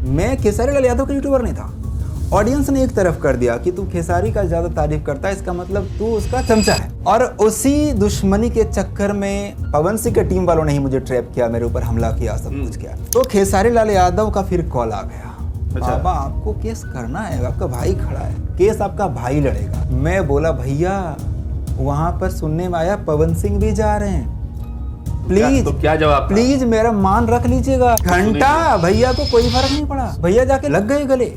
मैं खेसारी लाल यादव का यूट्यूबर नहीं था। ऑडियंस ने एक तरफ कर दिया कि तू खेसारी का ज़्यादा तारीफ करता है, इसका मतलब तू उसका चमचा है। और उसी दुश्मनी के चक्कर में पवन सिंह के टीम वालों ने ही मुझे ट्रैप किया, मेरे ऊपर हमला किया, सब कुछ किया। तो खेसारी लाल यादव का फिर कॉल आ गया, बाबा आपको केस करना है, आपका भाई खड़ा है, केस आपका भाई लड़ेगा। मैं बोला भैया वहाँ पर सुनने में आया पवन सिंह भी जा रहे हैं, प्लीज तो क्या जवाब? प्लीज मेरा मान रख लीजिएगा। घंटा भैया को कोई फर्क नहीं पड़ा, भैया जाके लग गए गले।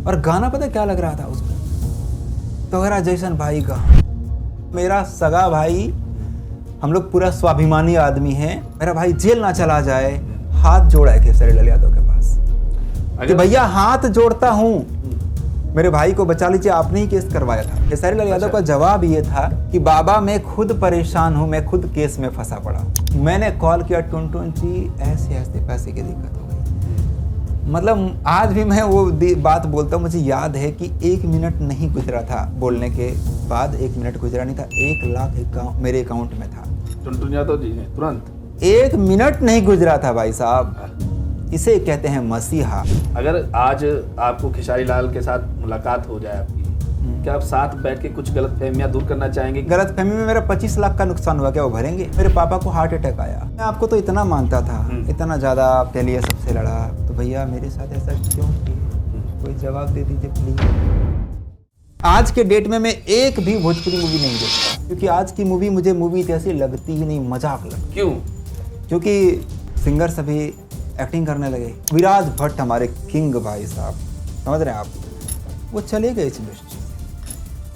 और गाना पता क्या लग रहा था उसको, तोहरा जैसन भाई का, मेरा सगा भाई, हम लोग पूरा स्वाभिमानी आदमी हैं, मेरा भाई जेल ना चला जाए। हाथ जोड़ा है खेसारी लाल यादव के पास कि भैया हाथ जोड़ता हूँ, मेरे भाई को बचा लीजिए, आपने ही केस करवाया था। खेसारी लाल यादव का जवाब ये था कि बाबा मैं खुद परेशान हूँ, मैं खुद केस में फंसा पड़ा। मैंने कॉल किया, टुनटुन जी ऐसे ऐसे पैसे की दिक्कत हो गई। मतलब आज भी मैं वो बात बोलता हूँ, मुझे याद है कि 1 मिनट नहीं गुजरा था बोलने के बाद, 1 मिनट गुजरा नहीं था, 1 लाख मेरे अकाउंट में था। टुनटुन यादव जी ने तुरंत 1 मिनट नहीं गुजरा था भाई साहब, इसे कहते हैं मसीहा। अगर आज आपको खेसारी लाल के साथ मुलाकात हो जाए आपकी, क्या आप साथ बैठ के कुछ गलतफहमियां दूर करना चाहेंगे? गलतफहमी में मेरा 25 लाख का नुकसान हुआ, क्या वो भरेंगे? मेरे पापा को हार्ट अटैक आया, मैं आपको तो इतना मानता था, इतना ज़्यादा आपके लिए सबसे लड़ा, तो भैया मेरे साथ ऐसा क्यों किया? कोई जवाब दे दीजिए प्लीज। आज के डेट में मैं एक भी भोजपुरी मूवी नहीं देखता, क्योंकि आज की मूवी मुझे मूवी जैसी लगती ही नहीं, मजाक लगती। क्यों? क्योंकि सिंगर सभी एक्टिंग करने लगे। विराज भट्ट हमारे किंग भाई साहब, समझ रहे हैं आप, वो चले गए इस इंडस्ट्री से।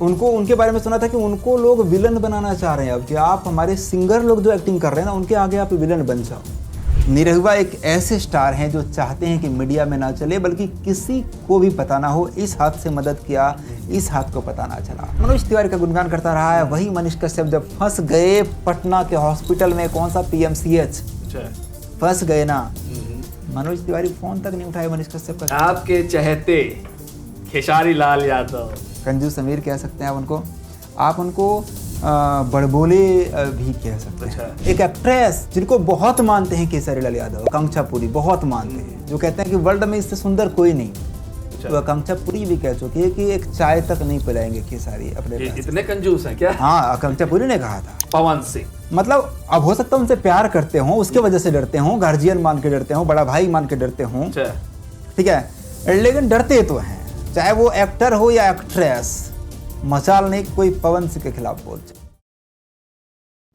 उनको उनके बारे में सुना था कि उनको लोग विलन बनाना चाह रहे हैं अब, कि आप हमारे सिंगर लोग जो एक्टिंग कर रहे हैं ना, उनके आगे आप विलन बन जाओ। निरहुआ एक ऐसे स्टार हैं जो चाहते हैं कि मीडिया में ना चले, बल्कि किसी को भी पता ना हो। इस हाथ से मदद किया, इस हाथ को पता ना चला। मनोज तिवारी का गुणगान करता रहा है। वही मनीष कश्यप जब फंस गए पटना के हॉस्पिटल में, कौन सा PMCH, फंस गए ना, मनोज तिवारी फोन तक नहीं उठाए मनीष कश्यप का। आपके चहेते खेसारी लाल यादव, कंजू समीर कह सकते हैं आप उनको बड़बोले भी कह सकते हैं। एक एक्ट्रेस जिनको बहुत मानते हैं खेसारी लाल यादव, आकांक्षा पुरी, बहुत मानते हैं, जो कहते हैं कि वर्ल्ड में इससे सुंदर कोई नहीं। तो आकांक्षा पुरी भी कह चुकी है कि एक चाय तक नहीं पिलाएंगे खेसारी अपने। इतने कंजूस हैं क्या? हाँ, आकांक्षा पुरी ने कहा था। पवन सिंह मतलब अब हो सकता है उनसे प्यार करते हों, उसके वजह से डरते हों, गार्जियन मान के डरते हों, बड़ा भाई मान के डरते हों, ठीक है, लेकिन डरते तो हैं, चाहे वो एक्टर हो या एक्ट्रेस। मचाल नहीं कोई पवन सिंह के खिलाफ बोल।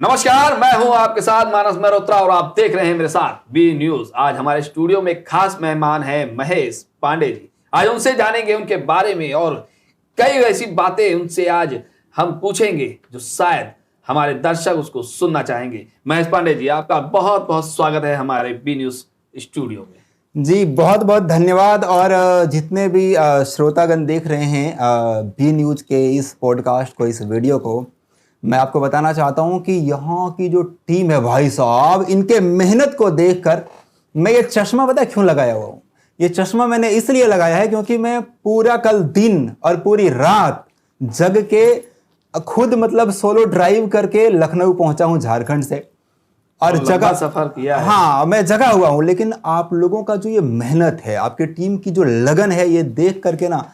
नमस्कार, मैं हूं आपके साथ मानस मल्होत्रा और आप देख रहे हैं मेरे साथ बी न्यूज। आज हमारे स्टूडियो में एक खास मेहमान है महेश पांडे जी। आज उनसे जानेंगे उनके बारे में और कई ऐसी बातें उनसे आज हम पूछेंगे जो शायद हमारे दर्शक उसको सुनना चाहेंगे। महेश पांडे जी, आपका बहुत बहुत स्वागत है हमारे बी न्यूज स्टूडियो में। जी बहुत बहुत धन्यवाद। और जितने भी श्रोतागण देख रहे हैं बी न्यूज के इस पॉडकास्ट को, इस वीडियो को, मैं आपको बताना चाहता हूं कि यहाँ की जो टीम है भाई साहब, इनके मेहनत को देखकर मैं ये चश्मा पता है क्यों लगाया हुआ हूँ। ये चश्मा मैंने इसलिए लगाया है क्योंकि मैं पूरा कल दिन और पूरी रात जग के खुद मतलब सोलो ड्राइव करके लखनऊ पहुंचा हूँ झारखंड से, और जगह सफर किया है। हाँ, मैं जगह हुआ हूँ, लेकिन आप लोगों का जो ये मेहनत है, आपके टीम की जो लगन है, ये देख करके ना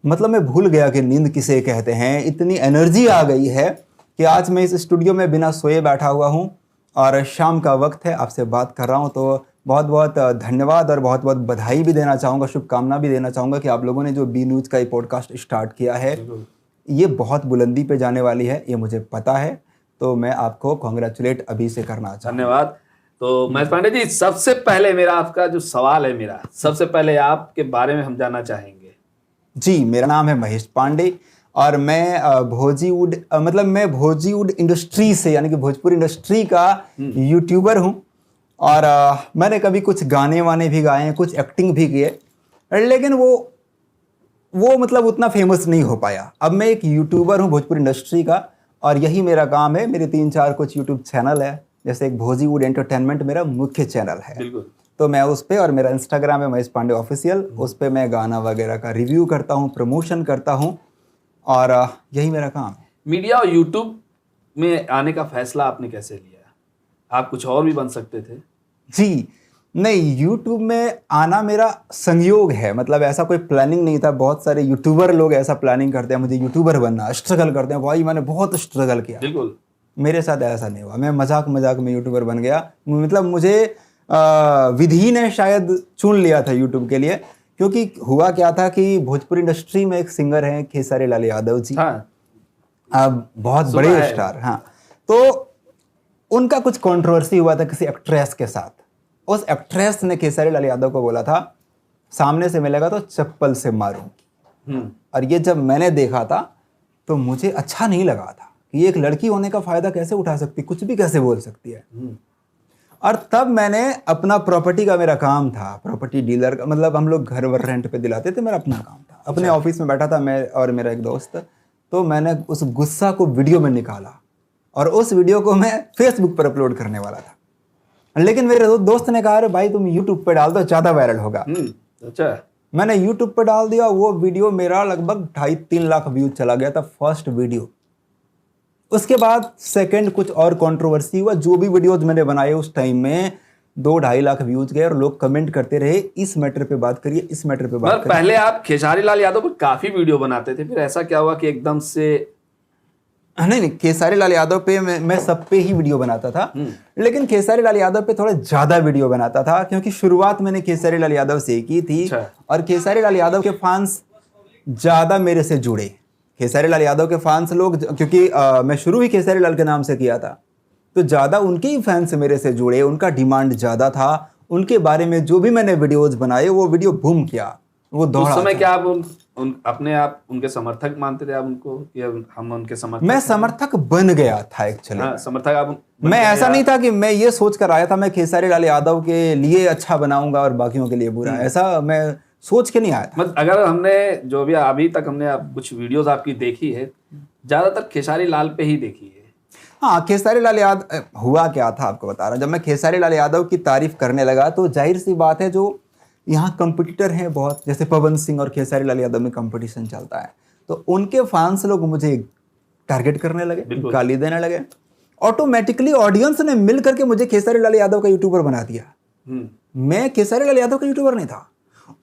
मतलब मैं भूल गया कि नींद किसे कहते हैं। इतनी एनर्जी आ गई है कि आज मैं इस स्टूडियो में बिना सोए बैठा हुआ हूँ और शाम का वक्त है, आपसे बात कर रहा हूँ। तो बहुत बहुत धन्यवाद और बहुत बहुत बधाई भी देना चाहूँगा, शुभकामना भी देना चाहूँगा कि आप लोगों ने जो बी न्यूज़ का ये पॉडकास्ट स्टार्ट किया है, ये बहुत बुलंदी पे जाने वाली है, ये मुझे पता है। तो मैं आपको कॉन्ग्रेचुलेट अभी से करना चाहता हूँ। धन्यवाद। तो महेश पांडे जी, सबसे पहले मेरा आपका जो सवाल है, सबसे पहले आपके बारे में हम जानना चाहेंगे। जी, मेरा नाम है महेश पांडे और मैं भोजीवुड इंडस्ट्री से, यानी कि भोजपुरी इंडस्ट्री का यूट्यूबर हूँ। और मैंने कभी कुछ गाने वाने भी गाए हैं, कुछ एक्टिंग भी किए, लेकिन वो मतलब उतना फेमस नहीं हो पाया। अब मैं एक यूट्यूबर हूँ भोजपुरी इंडस्ट्री का, और यही मेरा काम है। मेरे 3-4 कुछ यूट्यूब चैनल है, जैसे एक भोजीवुड एंटरटेनमेंट मेरा मुख्य चैनल है। बिल्कुल। तो मैं उस पर, और मेरा इंस्टाग्राम है महेश पांडे ऑफिशियल, उस पर मैं गाना वगैरह का रिव्यू करता हूँ, प्रमोशन करता हूँ, और यही मेरा काम है। मीडिया और यूट्यूब में आने का फैसला आपने कैसे लिया? आप कुछ और भी बन सकते थे। जी, नहीं, यूट्यूब में आना मेरा संयोग है, मतलब ऐसा कोई प्लानिंग नहीं था। बहुत सारे यूट्यूबर लोग ऐसा प्लानिंग करते हैं मुझे यूट्यूबर बनना, स्ट्रगल करते हैं। भाई मैंने बहुत स्ट्रगल किया, बिल्कुल मेरे साथ ऐसा नहीं हुआ। मैं मजाक मजाक में यूट्यूबर बन गया, मतलब मुझे विधि ने शायद चुन लिया था यूट्यूब के लिए। क्योंकि हुआ क्या था कि भोजपुरी इंडस्ट्री में एक सिंगर हैं खेसारी लाल यादव जी, हाँ अब बहुत सुना बड़े है। स्टार। हाँ, तो उनका कुछ कंट्रोवर्सी हुआ था किसी एक्ट्रेस के साथ। उस एक्ट्रेस ने खेसारी लाल यादव को बोला था सामने से मिलेगा तो चप्पल से मारूंगी। और ये जब मैंने देखा था तो मुझे अच्छा नहीं लगा था कि ये एक लड़की होने का फायदा कैसे उठा सकती, कुछ भी कैसे बोल सकती है। और तब मैंने अपना प्रॉपर्टी का मेरा काम था, प्रॉपर्टी डीलर का, मतलब हम लोग घर वर रेंट पे दिलाते थे, मेरा अपना काम था। अपने ऑफिस में बैठा था मैं और मेरा एक दोस्त, तो मैंने उस गुस्सा को वीडियो में निकाला और उस वीडियो को मैं फेसबुक पर अपलोड करने वाला था। लेकिन मेरे दोस्त ने कहा अरे भाई तुम यूट्यूब पे डाल दो, ज़्यादा वायरल होगा। अच्छा, मैंने यूट्यूब पे डाल दिया, वो वीडियो मेरा लगभग 2.5-3 लाख व्यूज चला गया था फर्स्ट वीडियो। उसके बाद सेकंड कुछ और कंट्रोवर्सी हुआ। जो भी वीडियोज मैंने बनाए उस टाइम में 2-2.5 लाख व्यूज गए और लोग कमेंट करते रहे इस मैटर पे बात करिए, इस मैटर पे बात मतलब करिए। पहले आप खेसारी लाल यादव पर काफी वीडियो बनाते थे, फिर ऐसा क्या हुआ कि एकदम से? नहीं, खेसारी लाल यादव पे मैं सब पे ही वीडियो बनाता था, लेकिन खेसारी लाल यादव पे थोड़ा ज्यादा वीडियो बनाता था क्योंकि शुरुआत मैंने खेसारी लाल यादव से की थी। अच्छा। और खेसारी लाल यादव के फैंस ज्यादा मेरे से जुड़े। खेसारी लाल यादव के फैंस लोग, क्योंकि मैं शुरू ही खेसारी लाल के नाम से किया था, तो ज्यादा उनके ही फैंस मेरे से जुड़े, उनका डिमांड ज्यादा था। उनके बारे में जो भी मैंने वीडियोज बनाए वो वीडियो बूम किया, वो उस दौड़ा समय था। क्या आप अपने आप उनके समर्थक मानते थे आप उनको, या हम उनके समर्थक? मैं समर्थक बन गया था एक्चुअली। हाँ, समर्थक आप मैं ऐसा नहीं था कि मैं ये सोच कर आया था मैं खेसारी लाल यादव के लिए अच्छा बनाऊंगा और बाकियों के लिए बुरा, ऐसा मैं सोच के नहीं आया था। मतलब अगर हमने जो भी अभी तक हमने कुछ वीडियोस आपकी देखी है, ज्यादातर खेसारी लाल पे ही देखी है। हाँ, खेसारी लाल यादव, हुआ क्या था आपको बता रहा हूँ। जब मैं खेसारी लाल यादव की तारीफ करने लगा तो जाहिर सी बात है जो यहाँ कंपटीटर हैं बहुत, जैसे पवन सिंह और खेसारी लाल यादव में कंपटीशन चलता है, तो उनके फैंस लोग मुझे टारगेट करने लगे, गाली देने लगे। ऑटोमेटिकली ऑडियंस ने मिल करके मुझे खेसारी लाल यादव का यूट्यूबर बना दिया। मैं खेसारी लाल यादव का यूट्यूबर नहीं था।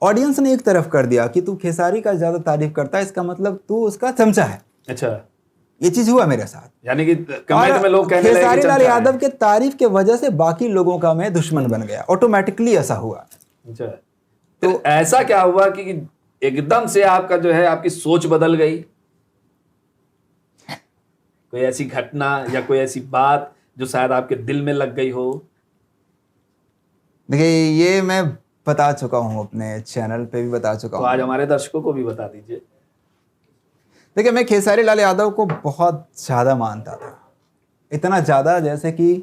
ऑडियंस ने एक तरफ कर दिया कि तू खेसारी का ज्यादा तारीफ करता है, इसका मतलब तू उसका चमचा है। अच्छा, ये चीज हुआ मेरे साथ। यानी कि कमेंट में लोग कहने लगे खेसारी कि लाल चमचा है। यादव के तारीफ के वजह से बाकी लोगों का मैं दुश्मन बन गया, ऑटोमेटिकली ऐसा हुआ। अच्छा, तो ऐसा क्या हुआ कि एकदम से आपका जो है आपकी सोच बदल गई? कोई ऐसी घटना या कोई ऐसी बात जो शायद आपके दिल में लग गई हो? देखिए, ये मैं बता चुका हूँ, अपने चैनल पे भी बता चुका तो हूँ। आज हमारे दर्शकों को भी बता दीजिए। देखिए, मैं खेसारी लाल यादव को बहुत ज़्यादा मानता था, इतना ज़्यादा जैसे कि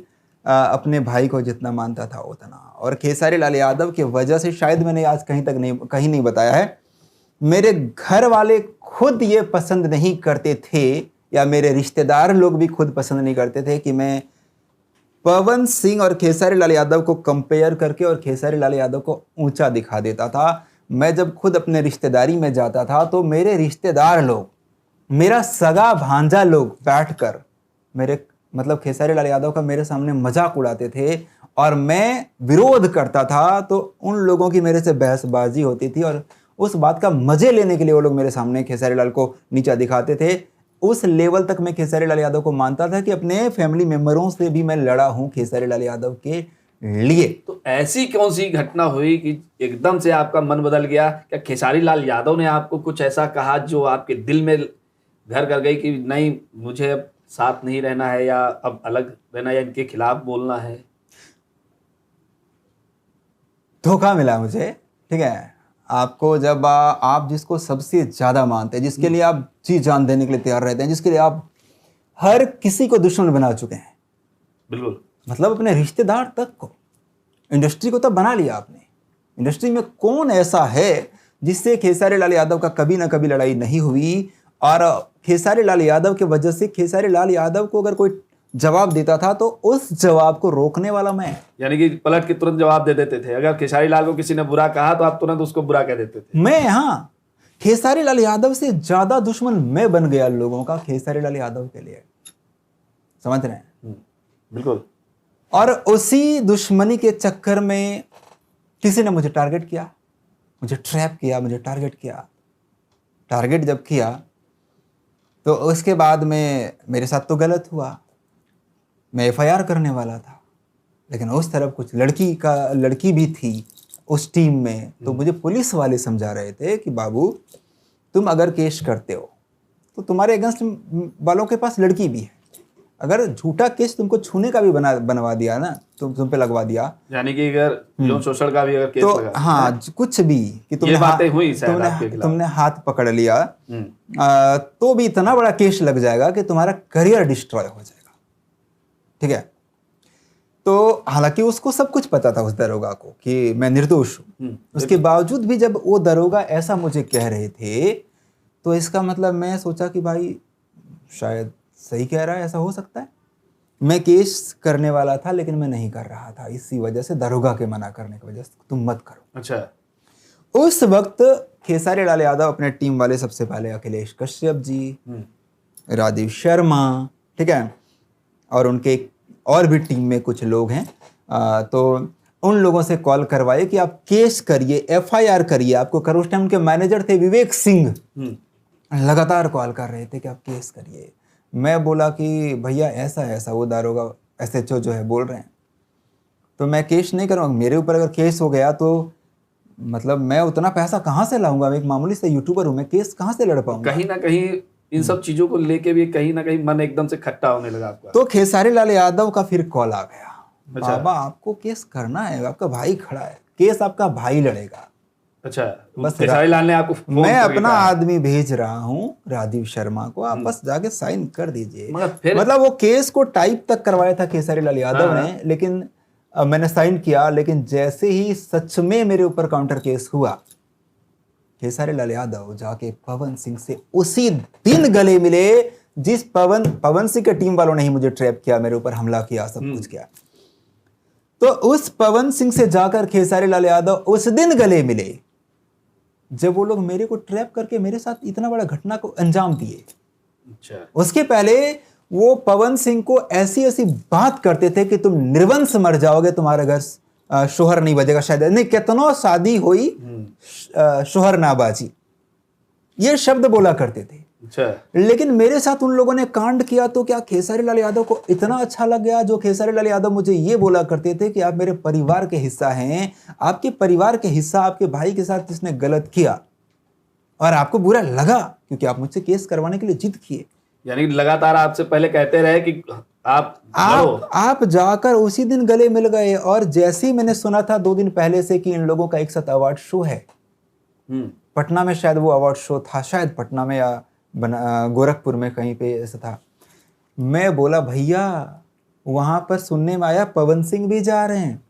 अपने भाई को जितना मानता था उतना। और खेसारी लाल यादव की वजह से शायद मैंने आज कहीं नहीं बताया है, मेरे घर वाले खुद ये पसंद नहीं करते थे, या मेरे रिश्तेदार लोग भी खुद पसंद नहीं करते थे कि मैं पवन सिंह और खेसारी लाल यादव को कंपेयर करके और खेसारी लाल यादव को ऊंचा दिखा देता था। मैं जब खुद अपने रिश्तेदारी में जाता था तो मेरे रिश्तेदार लोग, मेरा सगा भांजा लोग बैठकर मेरे, मतलब खेसारी लाल यादव का मेरे सामने मजाक उड़ाते थे और मैं विरोध करता था तो उन लोगों की मेरे से बहसबाजी होती थी और उस बात का मजे लेने के लिए वो लोग मेरे सामने खेसारी लाल को नीचा दिखाते थे। उस लेवल तक मैं खेसारी लाल यादव को मानता था कि अपने फैमिली मेंबरों से भी मैं लड़ा हूं खेसारी लाल यादव के लिए। तो ऐसी कौन सी घटना हुई कि एकदम से आपका मन बदल गया? क्या खेसारी लाल यादव ने आपको कुछ ऐसा कहा जो आपके दिल में घर कर गई कि नहीं, मुझे अब साथ नहीं रहना है, या अब अलग रहना, या इनके खिलाफ बोलना है? धोखा मिला मुझे, ठीक है। आपको जब आप जिसको सबसे ज्यादा मानते हैं, जिसके लिए आप जी जान देने के लिए तैयार रहते हैं, जिसके लिए आप हर किसी को दुश्मन बना चुके हैं, बिल्कुल, मतलब अपने रिश्तेदार तक को, इंडस्ट्री को तब बना लिया आपने। इंडस्ट्री में कौन ऐसा है जिससे खेसारी लाल यादव का कभी ना कभी लड़ाई नहीं हुई? और खेसारी लाल यादव की वजह से खेसारी लाल यादव को अगर कोई जवाब देता था तो उस जवाब को रोकने वाला मैं। यानी कि पलट के तुरंत जवाब दे देते थे। अगर खेसारी लाल को किसी ने बुरा कहा तो आप तुरंत उसको बुरा कह देते थे। मैं, हाँ, खेसारी लाल यादव से ज्यादा दुश्मन मैं बन गया लोगों का खेसारी लाल यादव के लिए, समझ रहे हैं? बिल्कुल। और उसी दुश्मनी के चक्कर में किसी ने मुझे टारगेट किया, मुझे ट्रैप किया, मुझे टारगेट किया। टारगेट जब किया तो उसके बाद में मेरे साथ तो गलत हुआ, मैं एफआईआर करने वाला था, लेकिन उस तरफ कुछ लड़की भी थी उस टीम में। तो मुझे पुलिस वाले समझा रहे थे कि बाबू तुम अगर केस करते हो तो तुम्हारे अगेंस्ट वालों के पास लड़की भी है, अगर झूठा केस तुमको छूने का भी बनवा दिया ना, तुम पे लगवा दिया, यानी कि अगर यौन शोषण का भी अगर केस तो लगा, हाँ कुछ भी कि ये बातें हुई शायद आपके खिलाफ। तुमने हाथ पकड़ लिया तो भी इतना बड़ा केस लग जाएगा कि तुम्हारा करियर डिस्ट्रॉय हो जाएगा। ठीक है, तो हालांकि उसको सब कुछ पता था उस दरोगा को कि मैं निर्दोष हूँ, उसके बावजूद भी जब वो दरोगा ऐसा मुझे कह रहे थे तो इसका मतलब मैं सोचा कि भाई शायद सही कह रहा है, ऐसा हो सकता है। मैं केस करने वाला था लेकिन मैं नहीं कर रहा था, इसी वजह से दरोगा के मना करने की वजह से तुम मत करो। अच्छा, उस वक्त खेसारी लाल यादव अपने टीम वाले, सबसे पहले अखिलेश कश्यप जी, राजीव शर्मा, ठीक है, और उनके और भी टीम में कुछ लोग हैं, तो उन लोगों से कॉल करवाए कि आप केस करिए, एफआईआर करिए, आपको करो। उस टाइम उनके मैनेजर थे विवेक सिंह, लगातार कॉल कर रहे थे कि आप केस करिए। मैं बोला कि भैया ऐसा ऐसा, वो दारोगा एसएचओ जो है बोल रहे हैं, तो मैं केस नहीं करूँगा। मेरे ऊपर अगर केस हो गया तो मतलब मैं उतना पैसा कहाँ से लाऊंगा, मैं एक मामूली से यूट्यूबर हूँ, मैं केस कहाँ से लड़ पाऊंगा। कहीं ना कहीं इन सब चीजों को लेके भी कहीं ना कहीं मन एकदम से खट्टा होने लगा आपका। तो खेसारी लाल यादव का फिर कॉल आ गया, बाबा आपको केस करना है, आपका भाई खड़ा है, केस आपका भाई लड़ेगा। अच्छा, बस खेसारी लाल ने आपको फोन मैं करके अपना कहा। आदमी भेज रहा हूँ राजीव शर्मा को, आप बस जाके साइन कर दीजिए। मगर फिर मतलब वो केस को टाइप तक करवाया था खेसारी लाल यादव हाँ। ने, लेकिन मैंने साइन किया, लेकिन जैसे ही सच में मेरे ऊपर काउंटर केस हुआ, खेसारी लाल यादव जाके पवन सिंह से उसी दिन गले मिले जिस पवन सिंह के टीम वालों ने ही मुझे ट्रैप किया, मेरे ऊपर हमला किया, सब कुछ किया। तो उस पवन सिंह से जाकर खेसारी लाल यादव उस दिन गले मिले जब वो लोग मेरे को ट्रैप करके मेरे साथ इतना बड़ा घटना को अंजाम दिए। अच्छा, उसके पहले वो पवन सिंह को ऐसी ऐसी बात करते थे कि तुम निर्वंश मर जाओगे, तुम्हारे घर शोहर नहीं बजेगा, शायद नहीं कितनो शादी हुई शोहर ना बाजी, ये शब्द बोला करते थे। अच्छा, लेकिन मेरे साथ उन लोगों ने कांड किया तो क्या खेसारी लाल यादव को इतना अच्छा लग गया, जो खेसारी लाल यादव मुझे ये बोला करते थे कि आप मेरे परिवार के हिस्सा हैं, आपके परिवार के हिस्सा आपके भाई के साथ जिसने गलत किया, और आपको बुरा लगा क्योंकि आप मुझसे केस करवाने के लिए जिद किए। यानी लगातार आपसे पहले कहते रहे कि आप जाकर उसी दिन गले मिल गए। और जैसे ही मैंने सुना था 2 दिन पहले से कि इन लोगों का एक साथ अवार्ड शो है पटना में, शायद वो अवार्ड शो था, शायद पटना में या गोरखपुर में कहीं पे ऐसा था। मैं बोला भैया वहां पर सुनने में आया पवन सिंह भी जा रहे हैं,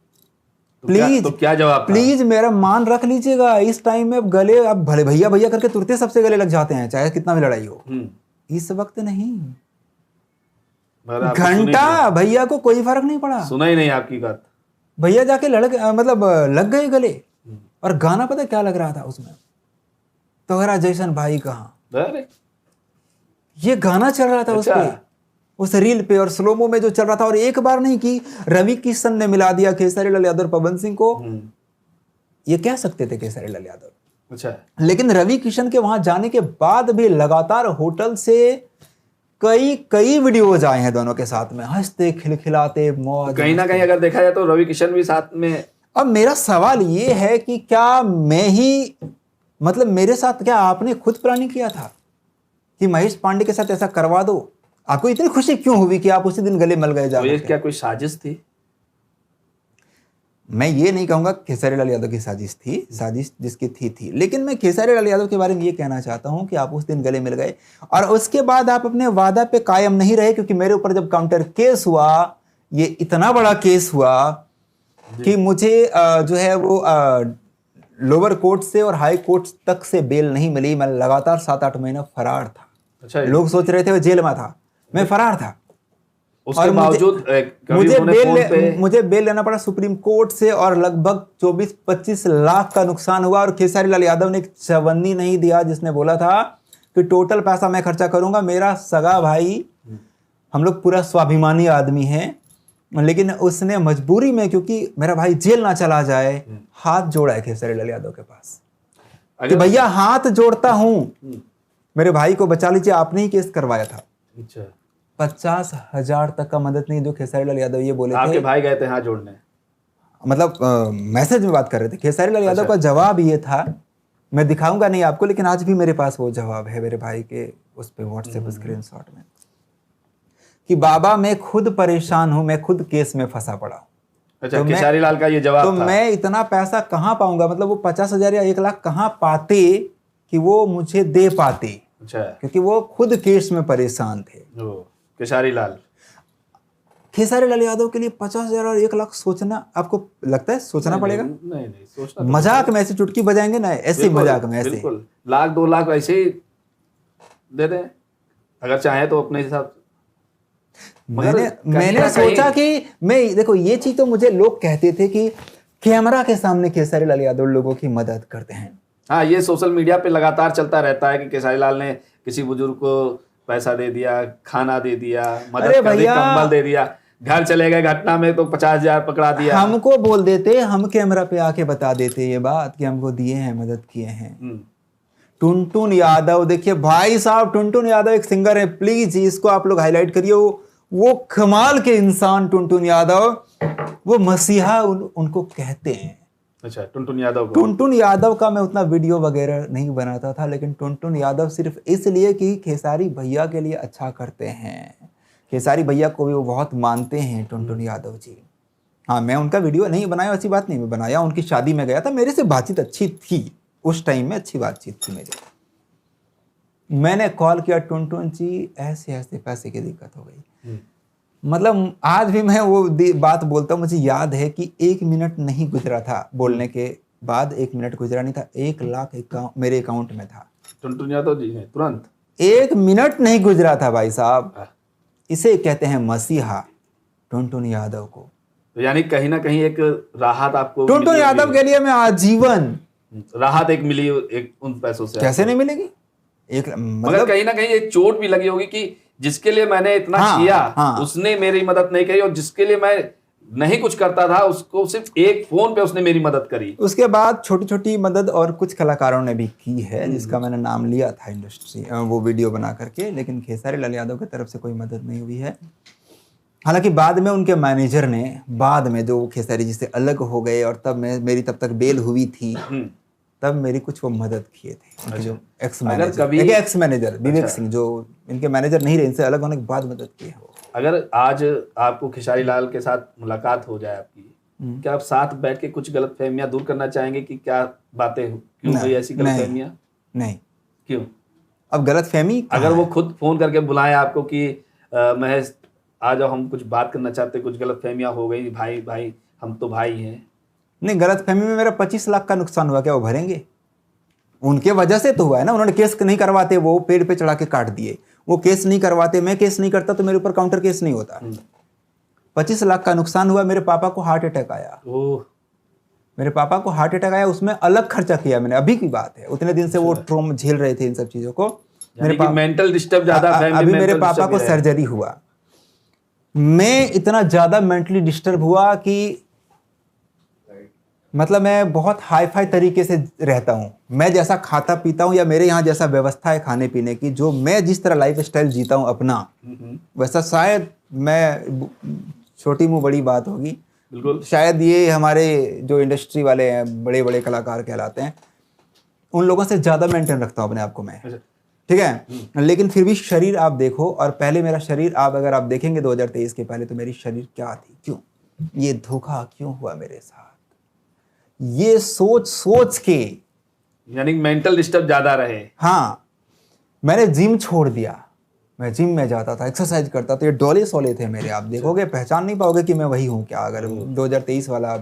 प्लीज तो क्या जवाब था? प्लीज मेरा मान रख लीजिएगा, इस टाइम में गले आप भले भैया भैया करके तुरंत सबसे गले लग जाते हैं, चाहे कितना भी लड़ाई हो। इस वक्त नहीं, घंटा भैया को कोई फर्क नहीं पड़ा, सुना ही नहीं आपकी बात। भैया जाके मतलब लग गए गले। और गाना पता क्या लग रहा था उसमें, तोहरा जैसन भाई कहाँ, अरे ये गाना चल रहा था अच्छा। उस पे, उस रील पे, और स्लोमो में जो चल रहा था। और एक बार नहीं कि रवि किशन ने मिला दिया खेसारी लाल यादव पवन सिंह को, ये कह सकते थे खेसारी लाल यादव। अच्छा, लेकिन रवि किशन के वहां जाने के बाद भी लगातार होटल से कई वीडियोज आए हैं दोनों के साथ में, हंसते खिलखिलाते मौज। कहीं ना कहीं अगर देखा जाए तो रवि किशन भी साथ में। अब मेरा सवाल ये है कि क्या मैं ही, मतलब मेरे साथ क्या आपने खुद प्लानिंग किया था कि महेश पांडे के साथ ऐसा करवा दो? आपको इतनी खुशी क्यों हुई कि आप उसी दिन गले मिल गए तो ये क्या कोई साजिश थी? मैं ये नहीं कहूंगा खेसारी लाल यादव की साजिश थी, साजिश जिसकी थी, लेकिन मैं खेसारी लाल यादव के बारे में ये कहना चाहता हूं कि आप उस दिन गले मिल गए और उसके बाद आप अपने वादा पे कायम नहीं रहे। क्योंकि मेरे ऊपर जब काउंटर केस हुआ, ये इतना बड़ा केस हुआ कि मुझे जो है वो लोअर कोर्ट से और हाई कोर्ट तक से बेल नहीं मिली। मैं लगातार 7-8 महीना फरार था। अच्छा, लोग सोच रहे थे वो जेल में था, मैं फरार था। उसके बावजूद मुझे बेल लेना पड़ा सुप्रीम कोर्ट से और लगभग 24-25 लाख का नुकसान हुआ। और खेसारी लाल यादव ने एक चवन्नी नहीं दिया, जिसने बोला था कि टोटल पैसा मैं खर्चा करूंगा। मेरा सगा भाई, हम लोग पूरा स्वाभिमानी आदमी हैं, लेकिन उसने मजबूरी में, क्योंकि मेरा भाई जेल ना चला जाए, हाथ जोड़ा है खेसारी लाल यादव के पास कि अगर भैया हाथ जोड़ता हूं, मेरे भाई को बचा लीजिए, आपने ही केस करवाया था। अच्छा, 50,000 तक का मदद नहीं, जो खेसारी लाल यादव ये बोले आपके थे। भाई गए थे हाथ जोड़ने? मतलब मैसेज में बात कर रहे थे। खेसारी लाल यादव का जवाब ये था, मैं दिखाऊंगा नहीं आपको, लेकिन आज भी मेरे पास वो जवाब है मेरे भाई के उस पे व्हाट्सएप स्क्रीनशॉट में, कि बाबा मैं खुद परेशान हूं, मैं खुद केस में फंसा पड़ा हूं। अच्छा, तो खेसारी लाल का ये जवाब तो था। मैं इतना पैसा कहाँ पाऊंगा, मतलब वो 50,000 या 1 लाख कहाँ पाते कि वो मुझे दे पाते, अच्छा, क्योंकि वो खुद केस में परेशान थे। ओ, खेसारी लाल। खेसारी लाल यादव के लिए 50,000 और 1 लाख सोचना, आपको लगता है सोचना पड़ेगा? नहीं, सोचना तो मजाक में ऐसे चुटकी बजाएंगे ना, ऐसे बिल्कुल, मजाक में ऐसे। बिल्कुल, 1,00,000 2 लाख ऐसे ही दे दें अगर चाहे तो अपने हिसाब से। मगर मैंने कहीं मैंने ना सोचा कहीं- कि मैं, देखो ये चीज तो मुझे लोग कहते थे कि कैमरा के सामने खेसारी लाल यादव लोगों की मदद करते हैं। हाँ, ये सोशल मीडिया पे लगातार चलता रहता है कि खेसारी लाल ने किसी बुजुर्ग को पैसा दे दिया, खाना दे दिया, मदद अरे कर दी, भैया, कंबल दे दिया, घर चले गए घटना में तो 50,000 पकड़ा दिया। हमको बोल देते, हम कैमरा पे आके बता देते ये बात कि हमको दिए हैं, मदद किए हैं। टुनटुन यादव, देखिए भाई साहब, टुनटुन यादव एक सिंगर है, प्लीज इसको आप लोग हाईलाइट करिए। वो कमाल के इंसान टुनटुन यादव, वो मसीहा उनको कहते हैं। अच्छा, टुनटुन यादव को। टुनटुन यादव का मैं उतना वीडियो वगैरह नहीं बनाता था, लेकिन टुनटुन यादव सिर्फ इसलिए कि खेसारी भैया के लिए अच्छा करते हैं, खेसारी भैया को भी वो बहुत मानते हैं टुनटुन यादव जी। हाँ, मैं उनका वीडियो नहीं बनाया, ऐसी बात नहीं, मैं बनाया, उनकी शादी में गया था, मेरे से बातचीत अच्छी थी उस टाइम में, अच्छी बातचीत थी मेरी। मैंने कॉल किया, टुनटुन जी ऐसे ऐसे पैसे की दिक्कत हो गई। मतलब आज भी मैं वो बात बोलता हूँ, मुझे याद है कि 1 मिनट नहीं गुजरा था बोलने के बाद, 1 मिनट गुजरा नहीं था, 1 लाख मेरे अकाउंट में था। टुनटुन यादव जी ने तुरंत 1 मिनट नहीं गुजरा था भाई साहब। इसे कहते हैं मसीहा, टुनटुन यादव को। तो यानी कहीं ना कहीं एक राहत आपको टुनटुन यादव के लिए मैं आजीवन, राहत एक मिली एक उन पैसों से। कैसे नहीं मिलेगी? मगर मतलब कहीं ना कहीं एक चोट भी लगी होगी कि जिसके लिए मैंने इतना किया, उसने मेरी मदद नहीं करी, और जिसके लिए मैं नहीं कुछ करता था उसको सिर्फ एक फोन पे उसने मेरी मदद करी। उसके बाद छोटी छोटी मदद और कुछ कलाकारों ने भी की है, जिसका मैंने नाम लिया था इंडस्ट्री वो वीडियो बना करके, लेकिन खेसारी लाल यादव की तरफ से कोई मदद नहीं हुई है। हालांकि बाद में उनके मैनेजर ने, बाद में जो खेसारी जी से अलग हो गए और तब मेरी तब तक बेल हुई थी, तब मेरी कुछ वो मदद किए थे। अच्छा। जो एक्स मैनेजर विवेक सिंह, जो इनके मैनेजर नहीं रहे, इनसे अलग होने के बाद मदद की है वो। अगर आज आपको खेसारी लाल के साथ मुलाकात हो जाए आपकी, क्या आप साथ बैठ के कुछ गलतफहमियां दूर करना चाहेंगे कि क्या बातें क्यों हुई ऐसी गलतफहमियां? नहीं। क्यों? अब गलतफहमी अगर वो खुद फोन करके बुलाएं आपको कि महेश आ जाओ, हम कुछ बात करना चाहते, कुछ गलतफहमियां हो गई, भाई हम तो भाई हैं। नहीं, गलतफहमी में मेरा 25 लाख का नुकसान हुआ, क्या वो भरेंगे? उनके वजह से तो हुआ है ना, उन्होंने केस नहीं करवाते, वो पेड़ पे चढ़ा के काट दिए। वो केस नहीं करवाते, मैं केस नहीं करता तो मेरे ऊपर काउंटर केस नहीं होता। 25 लाख का नुकसान हुआ। मेरे पापा को हार्ट अटैक आया, मेरे पापा को हार्ट अटैक आया, उसमें अलग खर्चा किया मैंने, अभी की बात है, उतने दिन से वो ट्रॉमा झेल रहे थे इन सब चीजों को। मेंटल डिस्टर्ब ज्यादा, अभी मेरे पापा को सर्जरी हुआ, मैं इतना ज्यादा मेंटली डिस्टर्ब हुआ कि मतलब मैं बहुत हाई फाई तरीके से रहता हूँ। मैं जैसा खाता पीता हूँ या मेरे यहाँ जैसा व्यवस्था है खाने पीने की, जो मैं जिस तरह लाइफ स्टाइल जीता हूँ अपना, वैसा शायद मैं, छोटी मुँह बड़ी बात होगी, बिल्कुल शायद ये हमारे जो इंडस्ट्री वाले हैं, बड़े बड़े कलाकार कहलाते हैं, उन लोगों से ज़्यादा मेंटेन रखता हूँ अपने आप को मैं, ठीक है। लेकिन फिर भी शरीर आप देखो, और पहले मेरा शरीर अगर आप देखेंगे 2023 के पहले, तो मेरी शरीर क्या थी, क्यों ये धोखा क्यों हुआ मेरे साथ, ये सोच सोच के, यानी मेंटल डिस्टर्ब ज्यादा रहे। हाँ, मैंने जिम छोड़ दिया। मैं जिम में जाता था, एक्सरसाइज करता था, ये डोले सोले थे मेरे, आप देखोगे पहचान नहीं पाओगे कि मैं वही हूँ क्या, अगर 2023 वाला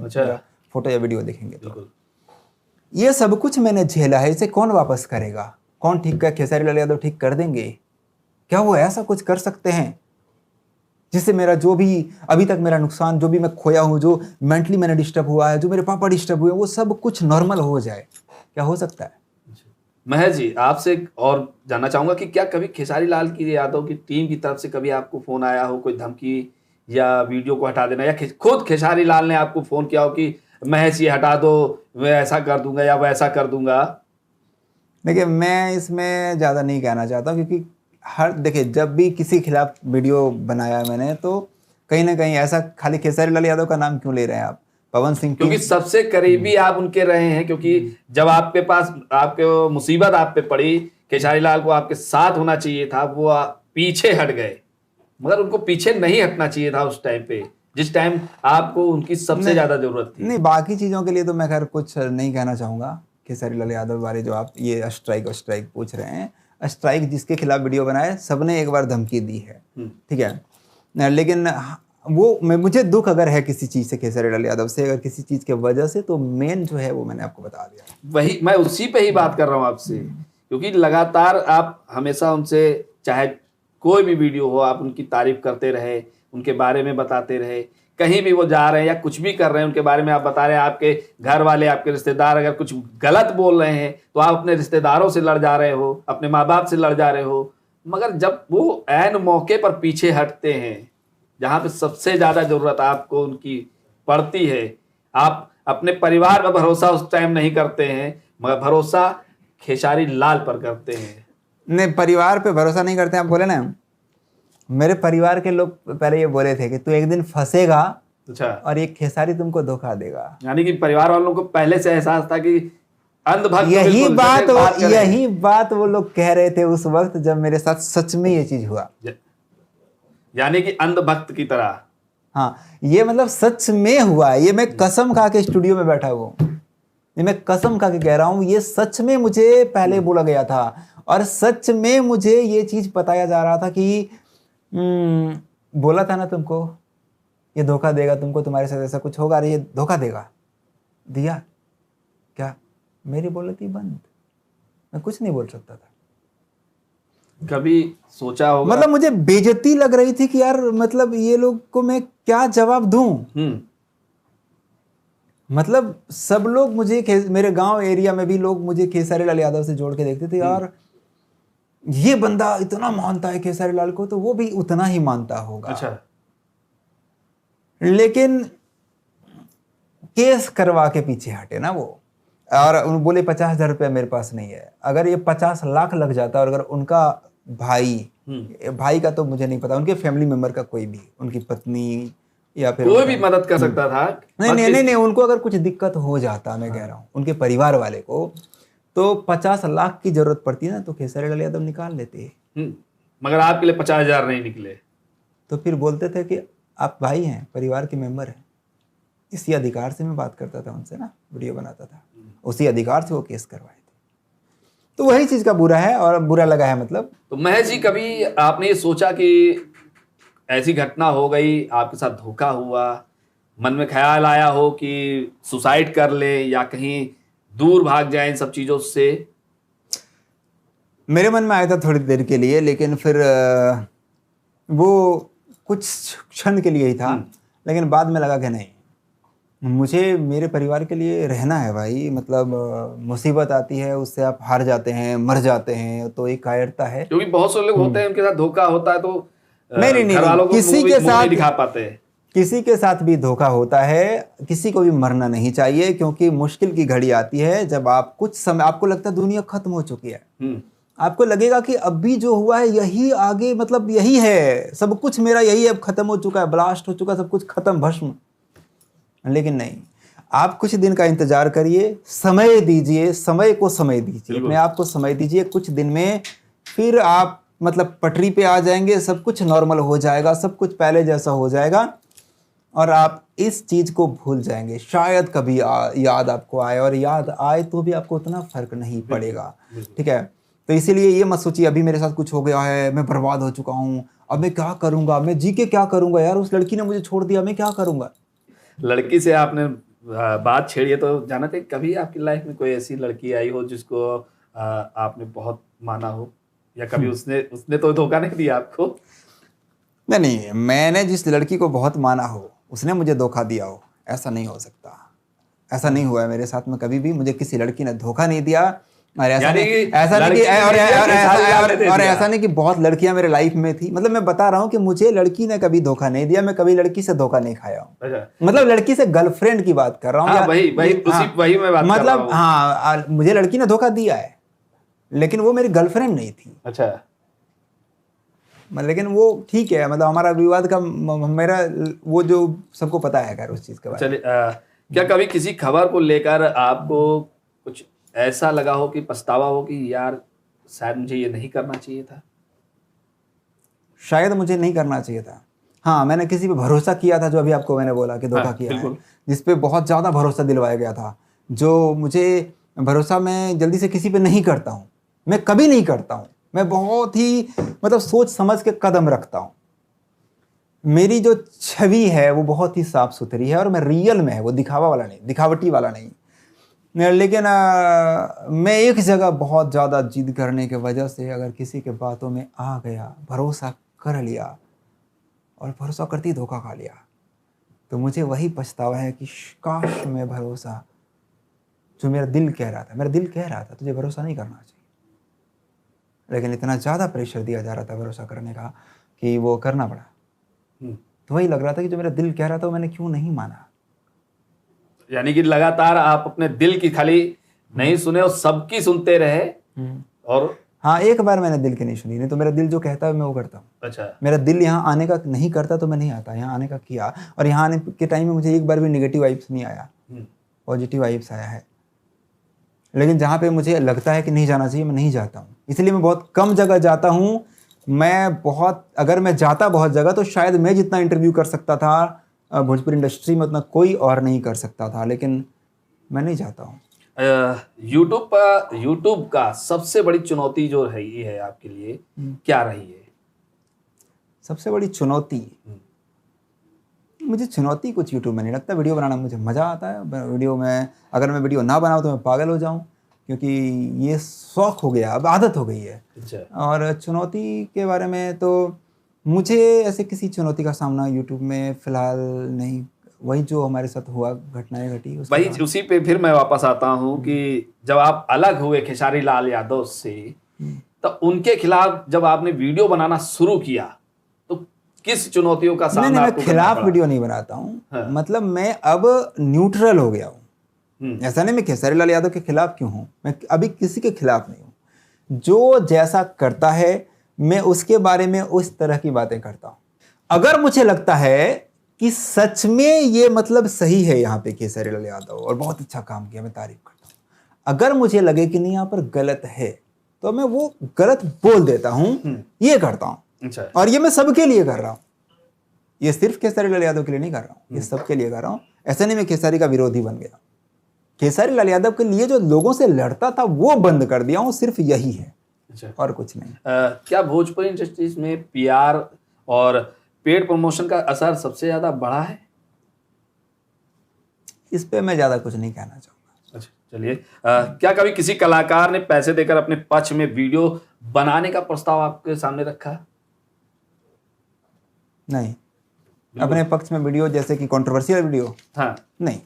फोटो या वीडियो देखेंगे तो। ये सब कुछ मैंने झेला है, इसे कौन वापस करेगा, कौन ठीक कर? खेसारी लाल यादव ठीक कर देंगे क्या? वो ऐसा कुछ कर सकते हैं जिससे मेरा जो भी अभी तक मेरा नुकसान, जो भी मैं खोया हूँ, जो मेंटली मैंने डिस्टर्ब हुआ है, जो मेरे पापा डिस्टर्ब हुए, वो सब कुछ नॉर्मल हो जाए? क्या हो सकता है? महेश जी, आपसे और जानना चाहूंगा कि क्या कभी खेसारी लाल की यादव की टीम की तरफ से कभी आपको फोन आया हो, कोई धमकी या वीडियो को हटा देना, या खुद खेसारी लाल ने आपको फोन किया हो कि महेश ये हटा दो, मैं ऐसा कर दूंगा या वैसा कर दूंगा? देखिए, मैं इसमें ज़्यादा नहीं कहना चाहता हूँ, क्योंकि देखिए जब भी किसी खिलाफ वीडियो बनाया मैंने, तो कहीं ना कहीं ऐसा खाली खेसारी लाल यादव का नाम क्यों ले रहे हैं आप? पवन सिंह, क्योंकि सबसे करीबी आप उनके रहे हैं, क्योंकि जब आपके पास आपके मुसीबत आप पे पड़ी, खेसारी लाल को आपके साथ होना चाहिए था, वो पीछे हट गए। मगर उनको पीछे नहीं हटना चाहिए था उस टाइम पे, जिस टाइम आपको उनकी सबसे ज्यादा जरूरत थी। नहीं, बाकी चीज़ों के लिए तो मैं खैर कुछ नहीं कहना चाहूँगा। खेसारी लाल यादव बारे जो आप ये स्ट्राइक पूछ रहे हैं, स्ट्राइक जिसके खिलाफ वीडियो बनाए सबने एक बार धमकी दी है, ठीक है। लेकिन वो मुझे दुख अगर है किसी चीज़ से, खेसारी लाल यादव से, अगर किसी चीज़ के वजह से, तो मेन जो है वो मैंने आपको बता दिया। वही मैं उसी पे ही बात कर रहा हूँ आपसे, क्योंकि लगातार आप हमेशा उनसे, चाहे कोई भी वीडियो हो, आप उनकी तारीफ करते रहे, उनके बारे में बताते रहे। कहीं भी वो जा रहे हैं या कुछ भी कर रहे हैं, उनके बारे में आप बता रहे हैं। आपके घर वाले, आपके रिश्तेदार अगर कुछ गलत बोल रहे हैं तो आप अपने रिश्तेदारों से लड़ जा रहे हो, अपने माँ बाप से लड़ जा रहे हो। मगर जब वो ऐन मौके पर पीछे हटते हैं, जहाँ पे सबसे ज्यादा जरूरत आपको उनकी पड़ती है, आप अपने परिवार पर भरोसा उस टाइम नहीं करते हैं, मगर भरोसा खेसारी लाल पर करते हैं। नहीं, परिवार पे भरोसा नहीं करते, आप बोले ना। मेरे परिवार के लोग पहले ये बोले थे कि तू एक दिन फंसेगा, अच्छा, और ये खेसारी तुमको धोखा देगा। यानी कि परिवार वालों को पहले से एहसास था कि अंधभक्त। यही बात वो लोग कह रहे थे उस वक्त जब मेरे साथ सच में ये चीज हुआ, यानी कि अंधभक्त की तरह। हाँ, ये मतलब सच में हुआ। ये मैं कसम खा के स्टूडियो में बैठा हुआ, ये मैं कसम खा के कह रहा हूँ, ये सच में मुझे पहले बोला गया था, और सच में मुझे ये चीज बताया जा रहा था कि बोला था ना तुमको, ये धोखा देगा तुमको, तुम्हारे साथ ऐसा कुछ होगा, अरे ये धोखा देगा। दिया क्या? मेरी बोलती बंद, मैं कुछ नहीं बोल सकता था। कभी सोचा होगा, मतलब मुझे बेइज्जती लग रही थी कि यार, मतलब ये लोग को मैं क्या जवाब दूं। मतलब सब लोग मुझे, मेरे गांव एरिया में भी लोग मुझे खेसारी लाल यादव से जोड़ के देखते थे, यार ये बंदा इतना मानता है खेसारी लाल को, तो वो भी उतना ही मानता होगा। अच्छा, लेकिन केस करवा के पीछे हटे ना वो, और बोले 50,000 रुपया मेरे पास नहीं है। अगर ये 50 लाख लग जाता, और अगर उनका भाई का तो मुझे नहीं पता, उनके फैमिली मेंबर का कोई भी, उनकी पत्नी या फिर कोई भी मदद कर सकता था। नहीं, उनको अगर कुछ दिक्कत हो जाता, मैं कह रहा हूँ उनके परिवार वाले को, तो 50 लाख की जरूरत पड़ती ना, तो खेसारी लाल यादव निकाल लेते। मगर आपके लिए 50,000 नहीं निकले, तो फिर बोलते थे कि आप भाई हैं, परिवार के मेंबर हैं। इसी अधिकार से मैं बात करता था उनसे ना, वीडियो बनाता था, उसी अधिकार से वो केस करवाए थे। तो वही चीज का बुरा है, और बुरा लगा है मतलब। तो महेश जी, कभी आपने ये सोचा कि ऐसी घटना हो गई, आपके साथ धोखा हुआ, मन में ख्याल आया हो कि सुसाइड कर ले या कहीं दूर भाग जाए इन सब चीजों से? मेरे मन में आया था थोड़ी देर के लिए, लेकिन फिर वो कुछ क्षण के लिए ही था। लेकिन बाद में लगा कि नहीं, मुझे मेरे परिवार के लिए रहना है भाई। मतलब मुसीबत आती है, उससे आप हार जाते हैं, मर जाते हैं, तो एक कायरता है। क्योंकि बहुत से लोग होते हैं, उनके साथ धोखा होता है, तो नहीं, किसी के साथ नहीं दिखा पाते हैं। किसी के साथ भी धोखा होता है, किसी को भी मरना नहीं चाहिए, क्योंकि मुश्किल की घड़ी आती है जब आप कुछ समय, आपको लगता है दुनिया खत्म हो चुकी है, आपको लगेगा कि अभी जो हुआ है यही आगे, मतलब यही है सब कुछ, मेरा यही अब खत्म हो चुका है, ब्लास्ट हो चुका है, सब कुछ खत्म, भस्म। लेकिन नहीं, आप कुछ दिन का इंतजार करिए, समय दीजिए, समय को समय दीजिए, अपने आप को समय दीजिए। कुछ दिन में फिर आप मतलब पटरी पे आ जाएंगे, सब कुछ नॉर्मल हो जाएगा, सब कुछ पहले जैसा हो जाएगा, और आप इस चीज को भूल जाएंगे। शायद कभी याद आपको आए, और याद आए तो भी आपको उतना फर्क नहीं पड़ेगा, ठीक है। तो इसीलिए ये मत सोचिए अभी मेरे साथ कुछ हो गया है, मैं बर्बाद हो चुका हूँ, अब मैं क्या करूंगा, मैं जी के क्या करूंगा, यार उस लड़की ने मुझे छोड़ दिया, मैं क्या करूंगा। लड़की से आपने बात छेड़ी है, तो जाना चाहिए, कभी आपकी लाइफ में कोई ऐसी लड़की आई हो जिसको आपने बहुत माना हो, या कभी उसने तो धोखा नहीं दिया आपको? नहीं, मैंने जिस लड़की को बहुत माना हो उसने मुझे धोखा दिया हो, ऐसा नहीं हो सकता। ऐसा नहीं हुआ है मेरे साथ में कभी भी। मुझे किसी लड़की ने धोखा नहीं दिया, और ऐसा यानी नहीं कि ऐसा नहीं कि लड़की और ने दिया, खेसारी लाल ने दे और दिया। ऐसा नहीं कि बहुत लड़कियां मेरे लाइफ में थी। मतलब मैं बता रहा हूँ कि मुझे लड़की ने कभी धोखा नहीं दिया, मैं कभी लड़की से धोखा नहीं खाया हूँ। अच्छा, मतलब लड़की से गर्लफ्रेंड की बात कर रहा हूँ। हाँ, या वही वही मैं बात कर रहा मतलब हूँ। हाँ, मुझे लड़की ने धोखा दिया है, लेकिन वो मेरी गर्लफ्रेंड नहीं थी। अच्छा, लेकिन वो ठीक है, मतलब हमारा विवाद का मेरा वो जो सबको पता है खैर उस चीज के बारे में। चलिए, क्या कभी किसी खबर को लेकर आपको कुछ ऐसा लगा हो कि पछतावा हो कि यार शायद मुझे ये नहीं करना चाहिए था? शायद मुझे नहीं करना चाहिए था। हाँ, मैंने किसी पे भरोसा किया था, जो अभी आपको मैंने बोला कि धोखा हाँ, किया है, बिल्कुल। जिस पे बहुत ज़्यादा भरोसा दिलवाया गया था, जो मुझे भरोसा मैं जल्दी से किसी पे नहीं करता हूँ, मैं कभी नहीं करता हूँ। मैं बहुत ही मतलब सोच समझ के कदम रखता हूँ। मेरी जो छवि है वो बहुत ही साफ सुथरी है और मैं रियल में है, वो दिखावा वाला नहीं, दिखावटी वाला नहीं। लेकिन मैं एक जगह बहुत ज़्यादा जिद करने की वजह से अगर किसी के बातों में आ गया, भरोसा कर लिया और भरोसा करते ही धोखा खा लिया, तो मुझे वही पछतावा है कि काश मैं भरोसा, जो मेरा दिल कह रहा था, मेरा दिल कह रहा था तुझे भरोसा नहीं करना चाहिए, लेकिन इतना ज़्यादा प्रेशर दिया जा रहा था भरोसा करने का कि वो करना पड़ा। तो वही लग रहा था कि जो मेरा दिल कह रहा था वो मैंने क्यों नहीं माना। यानी कि लगातार आप अपने दिल की खाली नहीं सुने और सबकी सुनते रहे। और हाँ, एक बार मैंने दिल की नहीं सुनी, नहीं तो मेरा दिल जो कहता है मैं वो करता हूँ। अच्छा, मेरा दिल यहाँ आने का नहीं करता तो मैं नहीं आता, यहाँ आने का किया, और यहाँ आने के टाइम में मुझे एक बार भी नेगेटिव वाइब्स नहीं आया, पॉजिटिव वाइब्स आया है। लेकिन जहाँ पे मुझे लगता है कि नहीं जाना चाहिए, मैं नहीं जाता हूँ। इसलिए मैं बहुत कम जगह जाता हूँ। मैं बहुत, अगर मैं जाता बहुत जगह तो शायद मैं जितना इंटरव्यू कर सकता था भोजपुरी इंडस्ट्री में उतना कोई और नहीं कर सकता था, लेकिन मैं नहीं जाता हूँ। यूट्यूब का सबसे बड़ी चुनौती जो है ये है आपके लिए, क्या रही है? सबसे बड़ी चुनौती, मुझे चुनौती कुछ यूट्यूब में नहीं लगता। वीडियो बनाना मुझे मज़ा आता है। वीडियो में अगर मैं वीडियो ना बनाऊँ तो मैं पागल हो जाऊँ, क्योंकि ये शौक हो गया, अब आदत हो गई है। अच्छा, और चुनौती के बारे में तो मुझे ऐसे किसी चुनौती का सामना यूट्यूब में फ़िलहाल नहीं, वही जो हमारे साथ हुआ, घटनाएं घटी उसके वही बाद। उसी पे फिर मैं वापस आता हूँ कि जब आप अलग हुए खेसारी लाल यादव से, तो उनके खिलाफ जब आपने वीडियो बनाना शुरू किया तो किस चुनौतियों का नहीं, सामना मैं आपको करना खिलाफ पड़ा? वीडियो नहीं बनाता हूँ। हाँ। मतलब मैं अब न्यूट्रल हो गया हूँ। ऐसा नहीं मैं खेसारी लाल यादव के खिलाफ क्यों हूँ, मैं अभी किसी के खिलाफ नहीं हूँ। जो जैसा करता है मैं उसके बारे में उस तरह की बातें करता हूँ। अगर मुझे लगता है कि सच में ये मतलब सही है यहाँ पे खेसारी लाल यादव और बहुत अच्छा काम किया, मैं तारीफ करता हूँ। अगर मुझे लगे कि नहीं यहाँ पर गलत है तो मैं वो गलत बोल देता हूँ, ये करता हूँ। अच्छा, और ये मैं सबके लिए कर रहा हूँ, ये सिर्फ खेसारी लाल यादव के लिए नहीं कर रहा हूँ, ये सबके लिए कर रहा हूँ। ऐसा नहीं मैं खेसारी का विरोधी बन गया। खेसारी लाल यादव के लिए जो लोगों से लड़ता था वो बंद कर दिया हूँ, सिर्फ यही है, अच्छा। और कुछ नहीं। क्या भोजपुरी इंडस्ट्रीज में पीआर और पेड प्रमोशन का असर सबसे ज्यादा बड़ा है? इस पे मैं ज्यादा कुछ नहीं कहना चाहूँगा। अच्छा, चलिए, क्या कभी किसी कलाकार ने पैसे देकर अपने पक्ष में वीडियो बनाने का प्रस्ताव आपके सामने रखा? नहीं, अपने पक्ष में वीडियो जैसे कि कंट्रोवर्शियल वीडियो, हाँ, नहीं।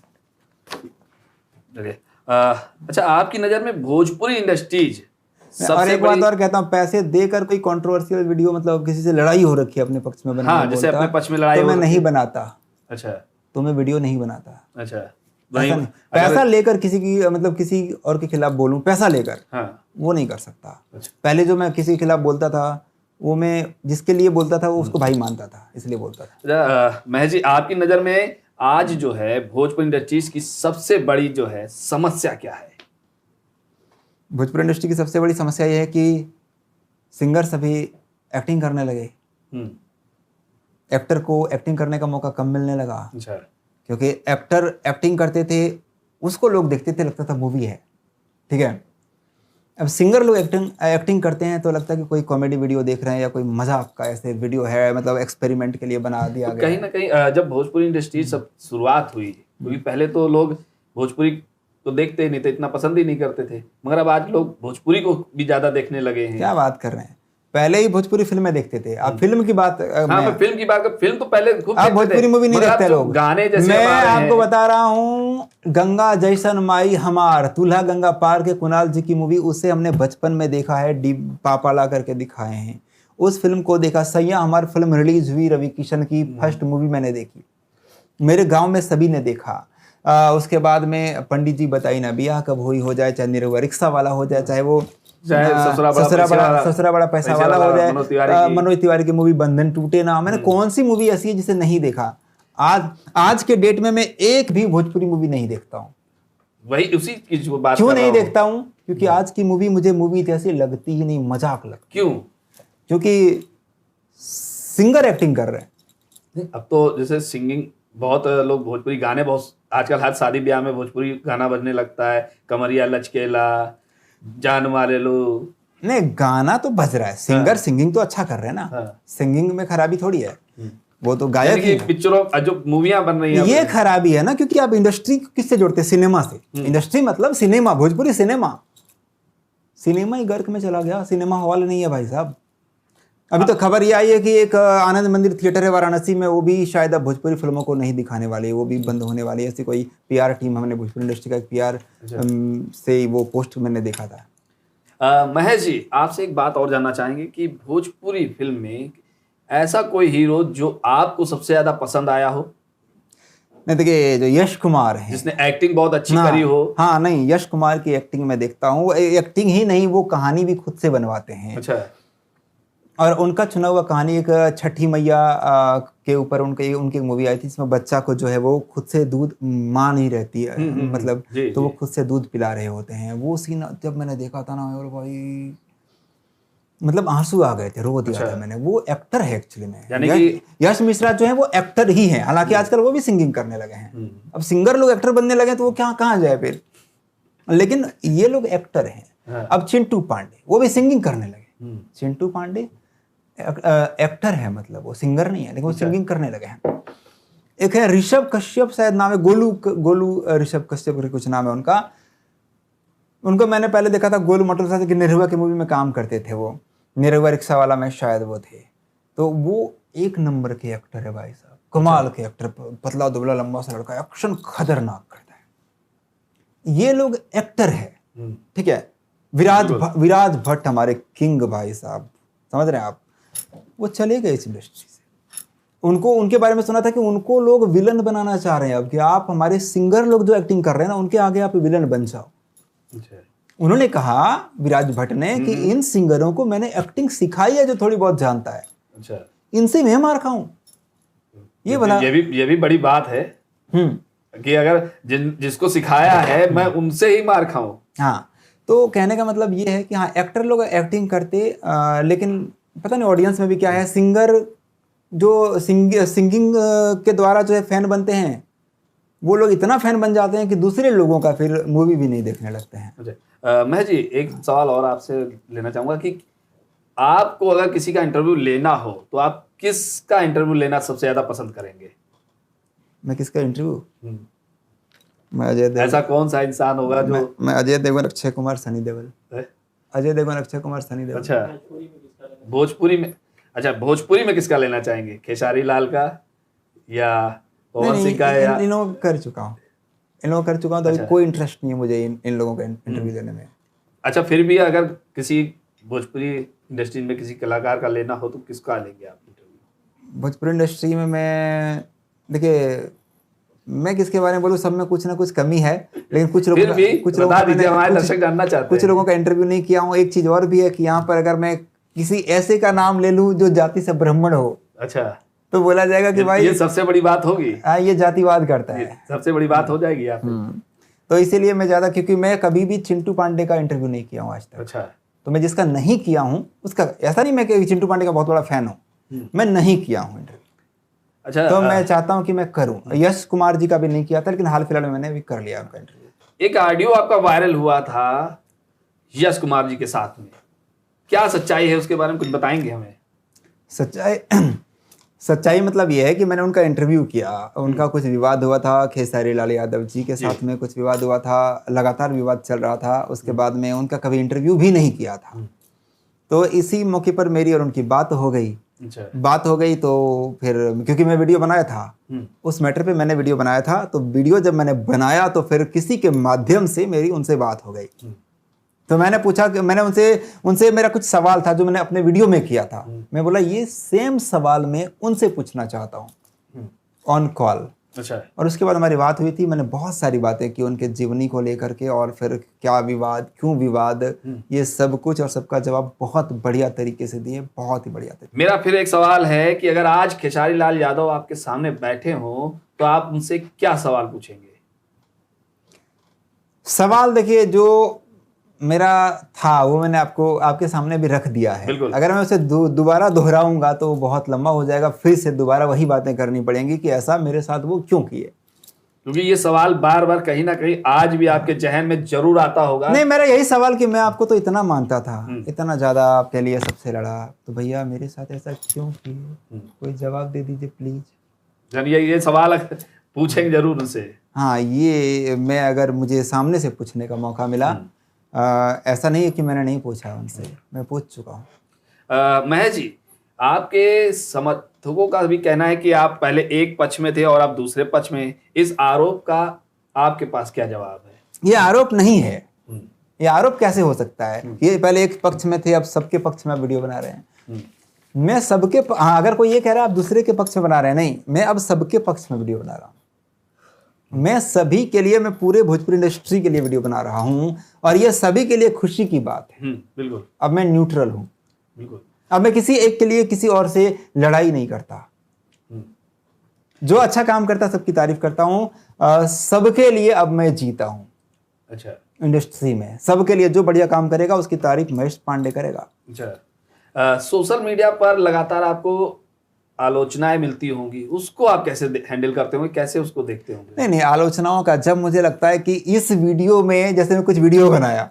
चलिए, अच्छा, आपकी नजर में भोजपुरी इंडस्ट्रीज और सबसे एक बात बड़ी, और कहता हूँ, पैसे देकर कोई कंट्रोवर्शियल वीडियो, मतलब किसी से लड़ाई हो रखी है अपने पक्ष में बनाने हाँ, जैसे बोलता, अपने पक्ष में लड़ाई तो हो मैं रखी नहीं है। बनाता, अच्छा, तो मैं वीडियो नहीं बनाता। अच्छा, ऐसा नहीं, पैसा लेकर किसी की, मतलब किसी और के खिलाफ बोलूं पैसा लेकर, हाँ, वो नहीं कर सकता। अच्छा, पहले जो मैं किसी के खिलाफ बोलता था, वो मैं जिसके लिए बोलता था वो उसको भाई मानता था, इसलिए बोलता था। महेश जी, आपकी नजर में आज जो है भोजपुरी इंडस्ट्रीज की सबसे बड़ी जो है समस्या क्या है? भोजपुरी इंडस्ट्री की सबसे बड़ी समस्या ये है कि सिंगर्स अभी एक्टिंग करने लगे, एक्टर को एक्टिंग करने का मौका कम मिलने लगा। अच्छा, क्योंकि एक्टर एक्टिंग करते थे, उसको लोग देखते थे, लगता था मूवी है, ठीक है। अब सिंगर लोग एक्टिंग करते हैं तो लगता है कि कोई कॉमेडी वीडियो देख रहे हैं या कोई मजाक का ऐसे वीडियो है, मतलब एक्सपेरिमेंट के लिए बना दिया तो गया कहीं है। ना कहीं जब भोजपुरी इंडस्ट्री सब शुरुआत हुई, क्योंकि पहले तो लोग भोजपुरी तो देखते ही नहीं थे, इतना पसंद ही नहीं करते थे, मगर अब आज लोग भोजपुरी को भी ज्यादा देखने लगे हैं। क्या बात कर रहे हैं, पहले ही भोजपुरी फिल्में देखते थे। अब फिल्म की बात मैं फिल्म की बात कर, फिल्म तो पहले खूब अब भोजपुरी मूवी नहीं देखते लोग। गाने जैसे मैं आपको बता रहा हूँ, गंगा जैसन माई हमार, दूल्हा गंगा पार के कुणाल जी की मूवी, उसे हमने बचपन में देखा है, डी पापा ला करके दिखाए हैं। उस फिल्म को देखा। सैया हमारी फिल्म रिलीज हुई, रवि किशन की फर्स्ट मूवी मैंने देखी, मेरे गांव में सभी ने देखा। उसके बाद में पंडित जी बताई ना, ब्याह कब हुई हो जाए, चाहे निरहुआ रिक्शा वाला हो जाए, चाहे वो ससुरा बड़ा पैसा वाला हो जाए, मनोज तिवारी की मूवी बंधन टूटे ना, मैंने कौन सी मूवी ऐसी है जिसे नहीं देखा। आज के डेट में मैं एक भी भोजपुरी मूवी नहीं देखता हूँ। वही उसी की जो बात क्यों नहीं देखता हूँ? क्योंकि आज की मूवी मुझे मूवी जैसी लगती ही नहीं, मजाक लगती। क्यों? क्योंकि सिंगर एक्टिंग कर रहे हैं। अब तो जैसे सिंगिंग, बहुत लोग भोजपुरी गाने, बहुत आजकल हर शादी ब्याह में भोजपुरी गाना बजने लगता है, कमरिया लचकेला, जान मारे लो। नहीं, गाना तो बज रहा है, सिंगर सिंगिंग तो अच्छा कर रहे हैं ना। सिंगिंग में खराबी थोड़ी है, वो तो गायक ही। पिक्चरों जो मूवियां बन रही हैं ये खराबी है ना, क्योंकि आप इंडस्ट्री किससे जोड़ते हैं? सिनेमा से। इंडस्ट्री मतलब सिनेमा, भोजपुरी सिनेमा। सिनेमा ही गर्क में चला गया, सिनेमा हॉल नहीं है भाई साहब। अभी तो खबर ये आई है कि एक आनंद मंदिर थिएटर है वाराणसी में, वो भी शायद अब भोजपुरी फिल्मों को नहीं दिखाने वाले, वो भी बंद होने वाली है। ऐसी कोई पीआर टीम, हमने भोजपुरी इंडस्ट्री का एक पीआर से वो पोस्ट मैंने देखा था। महेश जी, आपसे एक बात और जानना चाहेंगे कि भोजपुरी फिल्म में ऐसा कोई हीरो जो आपको सबसे ज्यादा पसंद आया हो? नहीं, देखिए जो यश कुमार है, जिसने एक्टिंग बहुत अच्छी करी हो। हाँ, नहीं, यश कुमार की एक्टिंग मैं देखता हूँ। एक्टिंग ही नहीं, वो कहानी भी खुद से बनवाते हैं। अच्छा। और उनका चुना हुआ कहानी, एक छठी मैया के ऊपर उनकी एक मूवी आई थी, जिसमें बच्चा को जो है वो खुद से दूध, माँ नहीं रहती है मतलब, तो वो खुद से दूध पिला रहे होते हैं। वो सीन जब मैंने देखा था ना, और भाई मतलब आंसू आ गए थे, रो दिया था मैंने। वो एक्टर है एक्चुअली में, यानी कि यश मिश्रा जो है वो एक्टर ही है। हालांकि आजकल वो भी सिंगिंग करने लगे हैं। अब सिंगर लोग एक्टर बनने लगे तो वो कहाँ जाए फिर, लेकिन ये लोग एक्टर हैं। अब चिंटू पांडे, वो भी सिंगिंग करने लगे। चिंटू पांडे एक्टर है, मतलब वो सिंगर नहीं है, लेकिन वो सिंगिंग करने लगे हैं। एक है ऋषभ कश्यप, शायद नाम है, गोलू ऋषभ कश्यप कुछ नाम है उनका। उनको मैंने पहले देखा था गोलू मोटरसाइकिल की निरहुआ की मूवी में काम करते थे, वो निरहुआ रिक्शा वाला में शायद वो थे। तो वो एक नंबर के एक्टर है भाई साहब, कमाल के एक्टर, पतला दुबला लंबा सा लड़का, एक्शन खतरनाक करता है। ये लोग एक्टर है, ठीक है। विराज भट्ट हमारे किंग भाई साहब, समझ रहे हैं आप, वो चले गए इस इंडस्ट्री से। उनके बारे में सुना था कि उनको लोग विलन बनाना चाह रहे हैं अब, कि आप हमारे सिंगर लोग जो एक्टिंग कर रहे हैं ना, उनके आगे आप विलन बन जाओ। उन्होंने कहा, विराज भट्ट ने, कि इन सिंगरों को मैंने एक्टिंग सिखाई है, जो थोड़ी बहुत जानता है। अच्छा। इनसे मैं मार खाऊं, ये बना, ये भी बड़ी बात है कि अगर जिसको सिखाया है मैं उनसे ही मार खाऊं। हाँ, तो कहने का मतलब ये है कि हाँ, एक्टर लोग एक्टिंग करते, लेकिन पता नहीं ऑडियंस में भी क्या है, सिंगर जो सिंगिंग के द्वारा जो है फैन बनते हैं, वो लोग इतना फैन बन जाते हैं कि दूसरे लोगों का फिर मूवी भी नहीं देखने लगते हैं। महेश जी, एक सवाल और आपसे लेना चाहूंगा कि आपको अगर किसी का इंटरव्यू लेना हो तो आप किसका इंटरव्यू लेना सबसे ज्यादा पसंद करेंगे? मैं किसका इंटरव्यू? मैं अजय देवगन। ऐसा कौन सा इंसान होगा जो? मैं अजय देवगन, अक्षय कुमार, सनी देओल। अजय देवगन, अक्षय कुमार, सनी देओल। अच्छा, भोजपुरी में? अच्छा, भोजपुरी में किसका लेना चाहेंगे? खेसारी लाल का या पवन सिंह का? इन लोगों कर चुका हूँ, तो अभी कोई इंटरेस्ट नहीं है मुझे इन लोगों का इंटरव्यू लेने में। अच्छा, फिर भी अगर किसी भोजपुरी इंडस्ट्री में किसी कलाकार का लेना हो तो किसका लेंगे आप इंटरव्यू? भोजपुरी इंडस्ट्री में मैं, देखिए, मैं किसके बारे में बोलूँ, सब में कुछ ना कुछ कमी है, लेकिन कुछ लोगों का इंटरव्यू नहीं किया हूँ। एक चीज और भी है कि यहाँ पर अगर मैं किसी ऐसे का नाम ले लूं जो जाति से ब्राह्मण हो, अच्छा, तो बोला जाएगा कि भाई ये सबसे बड़ी बात होगी। ये जातिवाद करता है, सबसे बड़ी बात हो जाएगी आप। तो इसीलिए मैं ज्यादा, क्योंकि मैं कभी भी चिंटू पांडे का इंटरव्यू नहीं किया हूँ आज तक। अच्छा। तो मैं जिसका नहीं किया हूँ उसका, ऐसा नहीं मैं कि चिंटू पांडे का बहुत बड़ा फैन हूँ, मैं नहीं किया हूँ इंटरव्यू। अच्छा, तो मैं चाहता हूँ कि मैं करूँ। यश कुमार जी का भी नहीं किया था, लेकिन हाल फिलहाल में मैंने भी कर लिया उनका इंटरव्यू। एक ऑडियो आपका वायरल हुआ था यश कुमार जी के साथ में, क्या सच्चाई है उसके बारे में कुछ बताएंगे हमें? सच्चाई मतलब ये है कि मैंने उनका इंटरव्यू किया, उनका कुछ विवाद हुआ था खेसारी लाल यादव जी के साथ में, कुछ विवाद हुआ था, लगातार विवाद चल रहा था। उसके बाद में उनका कभी इंटरव्यू भी नहीं किया था। तो इसी मौके पर मेरी और उनकी बात हो गई। अच्छा। बात हो गई तो फिर क्योंकि मैं वीडियो बनाया था, उस मैटर पे मैंने वीडियो बनाया था, तो वीडियो जब मैंने बनाया तो फिर किसी के माध्यम से मेरी उनसे बात हो गई। तो मैंने पूछा कि मैंने उनसे मेरा कुछ सवाल था जो मैंने अपने वीडियो में किया था। मैं बोला ये सेम सवाल मैं उनसे पूछना चाहता हूँ ऑन कॉल। अच्छा। और उसके बाद हमारी बात हुई थी, मैंने बहुत सारी बातें की उनके जीवनी को लेकर के, और फिर क्या विवाद, क्यों विवाद, ये सब कुछ, और सबका जवाब बहुत बढ़िया तरीके से दिए, बहुत ही बढ़िया तरीके। मेरा फिर एक सवाल है कि अगर आज खेसारी लाल यादव आपके सामने बैठे हों तो आप उनसे क्या सवाल पूछेंगे? सवाल देखिए, जो मेरा था वो मैंने आपके सामने भी रख दिया है। बिल्कुल। अगर मैं उसे दोबारा दोहराऊंगा तो बहुत लंबा हो जाएगा, फिर से दोबारा वही बातें करनी पड़ेंगी कि ऐसा मेरे साथ वो क्यों किए। क्योंकि ये सवाल बार बार कहीं ना कहीं आज भी आपके जहन में जरूर आता होगा। नहीं, मेरा यही सवाल कि मैं आपको तो इतना मानता था, इतना ज्यादा आपके लिए सबसे लड़ा, तो भैया मेरे साथ ऐसा क्यों किए? कोई जवाब दे दीजिए प्लीज। यानी ये सवाल पूछेंगे जरूर उनसे। हाँ, ये मैं अगर मुझे सामने से पूछने का मौका मिला, ऐसा नहीं है कि मैंने नहीं पूछा उनसे, मैं पूछ चुका हूँ। महेश जी, आपके समर्थकों का भी कहना है कि आप पहले एक पक्ष में थे और आप दूसरे पक्ष में। इस आरोप का आपके पास क्या जवाब है? ये आरोप नहीं है। ये आरोप कैसे हो सकता है? ये पहले एक पक्ष में थे, अब सबके पक्ष में वीडियो बना रहे हैं। मैं सबके हाँ, अगर कोई ये कह रहा है आप दूसरे के पक्ष में बना रहे हैं, नहीं, मैं अब सबके पक्ष में वीडियो बना रहा हूँ। मैं सभी के लिए, मैं पूरे भोजपुरी इंडस्ट्री के लिए वीडियो बना रहा हूं, और ये सभी के लिए खुशी की बात है। बिल्कुल। अब मैं न्यूट्रल हूं। बिल्कुल। अब मैं किसी एक के लिए किसी और से लड़ाई नहीं करता। जो अच्छा काम करता सबकी तारीफ करता हूं। सबके लिए अब मैं जीता हूं। अच्छा। इंडस्ट्री में सबके लिए जो बढ़िया काम करेगा उसकी तारीफ महेश पांडे करेगा। अच्छा। सोशल मीडिया पर लगातार आपको आलोचनाएं मिलती होंगी, उसको आप कैसे हैंडल करते होंगे, कैसे उसको देखते होंगे? नहीं, आलोचनाओं का जब मुझे लगता है कि इस वीडियो में, जैसे मैं कुछ वीडियो बनाया,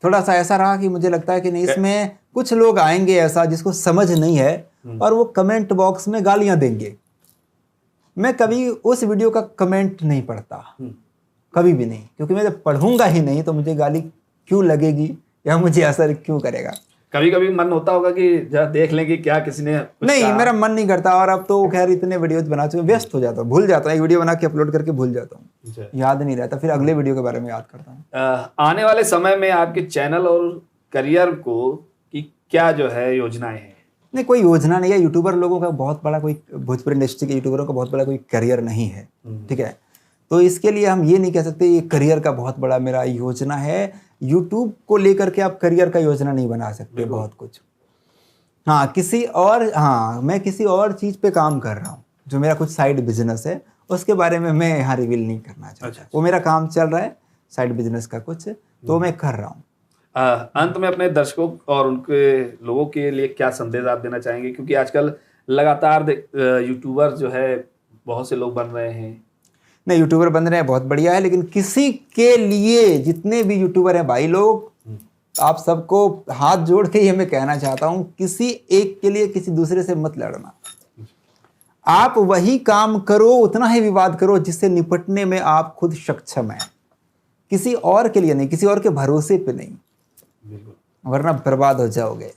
थोड़ा सा ऐसा रहा कि मुझे लगता है कि नहीं, इसमें कुछ लोग आएंगे ऐसा जिसको समझ नहीं है और वो कमेंट बॉक्स में गालियां देंगे। मैं कभी उस वीडियो का कमेंट नहीं पढ़ता, कभी भी नहीं, क्योंकि मैं जब पढ़ूंगा ही नहीं तो मुझे गाली क्यों लगेगी या मुझे असर क्यों करेगा। कभी कभी मन होता होगा कि जरा देख लेंगे क्या किसी ने कुछ नहीं कहा। मेरा मन नहीं करता, और अब तो खैर इतने वीडियोज बना चुके, व्यस्त हो जाता हूँ, भूल जाता हूँ, एक वीडियो बना के अपलोड करके भूल जाता हूँ, याद नहीं रहता, फिर अगले वीडियो के बारे में याद करता हूँ। आने वाले समय में आपके चैनल और करियर को की क्या जो है योजनाएं हैं? नहीं, कोई योजना नहीं है। यूट्यूबर लोगों का बहुत बड़ा, कोई भोजपुरी इंडस्ट्री के यूट्यूबरों का बहुत बड़ा कोई करियर नहीं है, ठीक है। तो इसके लिए हम ये नहीं कह सकते ये करियर का बहुत बड़ा मेरा योजना है। यूट्यूब को लेकर के आप करियर का योजना नहीं बना सकते बहुत कुछ। हाँ, मैं किसी और चीज़ पे काम कर रहा हूँ, जो मेरा कुछ साइड बिजनेस है, उसके बारे में मैं यहाँ रिवील नहीं करना चाहता। अच्छा। वो मेरा काम चल रहा है साइड बिजनेस का कुछ, तो मैं कर रहा हूँ। अंत में अपने दर्शकों और उनके लोगों के लिए क्या संदेश आप देना चाहेंगे? क्योंकि आजकल लगातार यूट्यूबर जो है बहुत से लोग बन रहे हैं। नहीं, यूट्यूबर बन रहे हैं बहुत बढ़िया है, लेकिन किसी के लिए, जितने भी यूट्यूबर हैं भाई लोग, आप सबको हाथ जोड़ के ये मैं कहना चाहता हूं, किसी एक के लिए किसी दूसरे से मत लड़ना। आप वही काम करो, उतना ही विवाद करो जिससे निपटने में आप खुद सक्षम हैं, किसी और के लिए नहीं, किसी और के भरोसे पे नहीं, वरना बर्बाद हो जाओगे।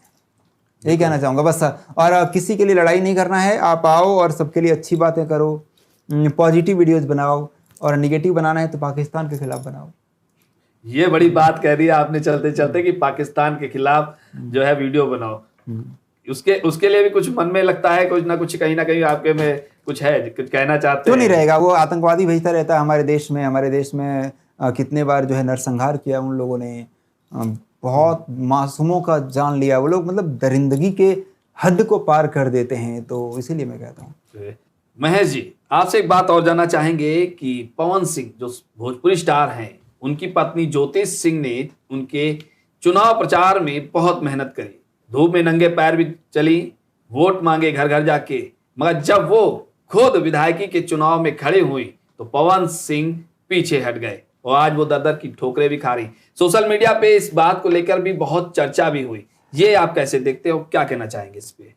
यही कहना चाहूंगा बस। और किसी के लिए लड़ाई नहीं करना है, आप आओ और सबके लिए अच्छी बातें करो, पॉजिटिव वीडियोस बनाओ, और निगेटिव बनाना है तो पाकिस्तान के खिलाफ बनाओ। ये बड़ी बात कह दी आपने चलते चलते कि पाकिस्तान के खिलाफ जो है वीडियो बनाओ। उसके लिए भी कुछ मन में लगता है, कुछ ना कुछ कहीं ना कहीं आपके में कुछ है, कुछ कहना चाहते हैं? क्यों नहीं रहेगा? वो आतंकवादी भेजता रहता है हमारे देश में कितने बार जो है नरसंहार किया उन लोगों ने, बहुत मासूमों का जान लिया वो लोग, मतलब दरिंदगी के हद को पार कर देते हैं। तो इसीलिए मैं कहता हूँ। महेश जी, आपसे एक बात और जानना चाहेंगे कि पवन सिंह जो भोजपुरी स्टार हैं, उनकी पत्नी ज्योति सिंह ने उनके चुनाव प्रचार में बहुत मेहनत करी, धूप में नंगे पैर भी चली, वोट मांगे घर घर जाके, मगर जब वो खुद विधायकी के चुनाव में खड़े हुई तो पवन सिंह पीछे हट गए और आज वो दर-दर की ठोकरें भी खा रही। सोशल मीडिया पे इस बात को लेकर भी बहुत चर्चा भी हुई, ये आप कैसे देखते हो, क्या कहना चाहेंगे इस पे?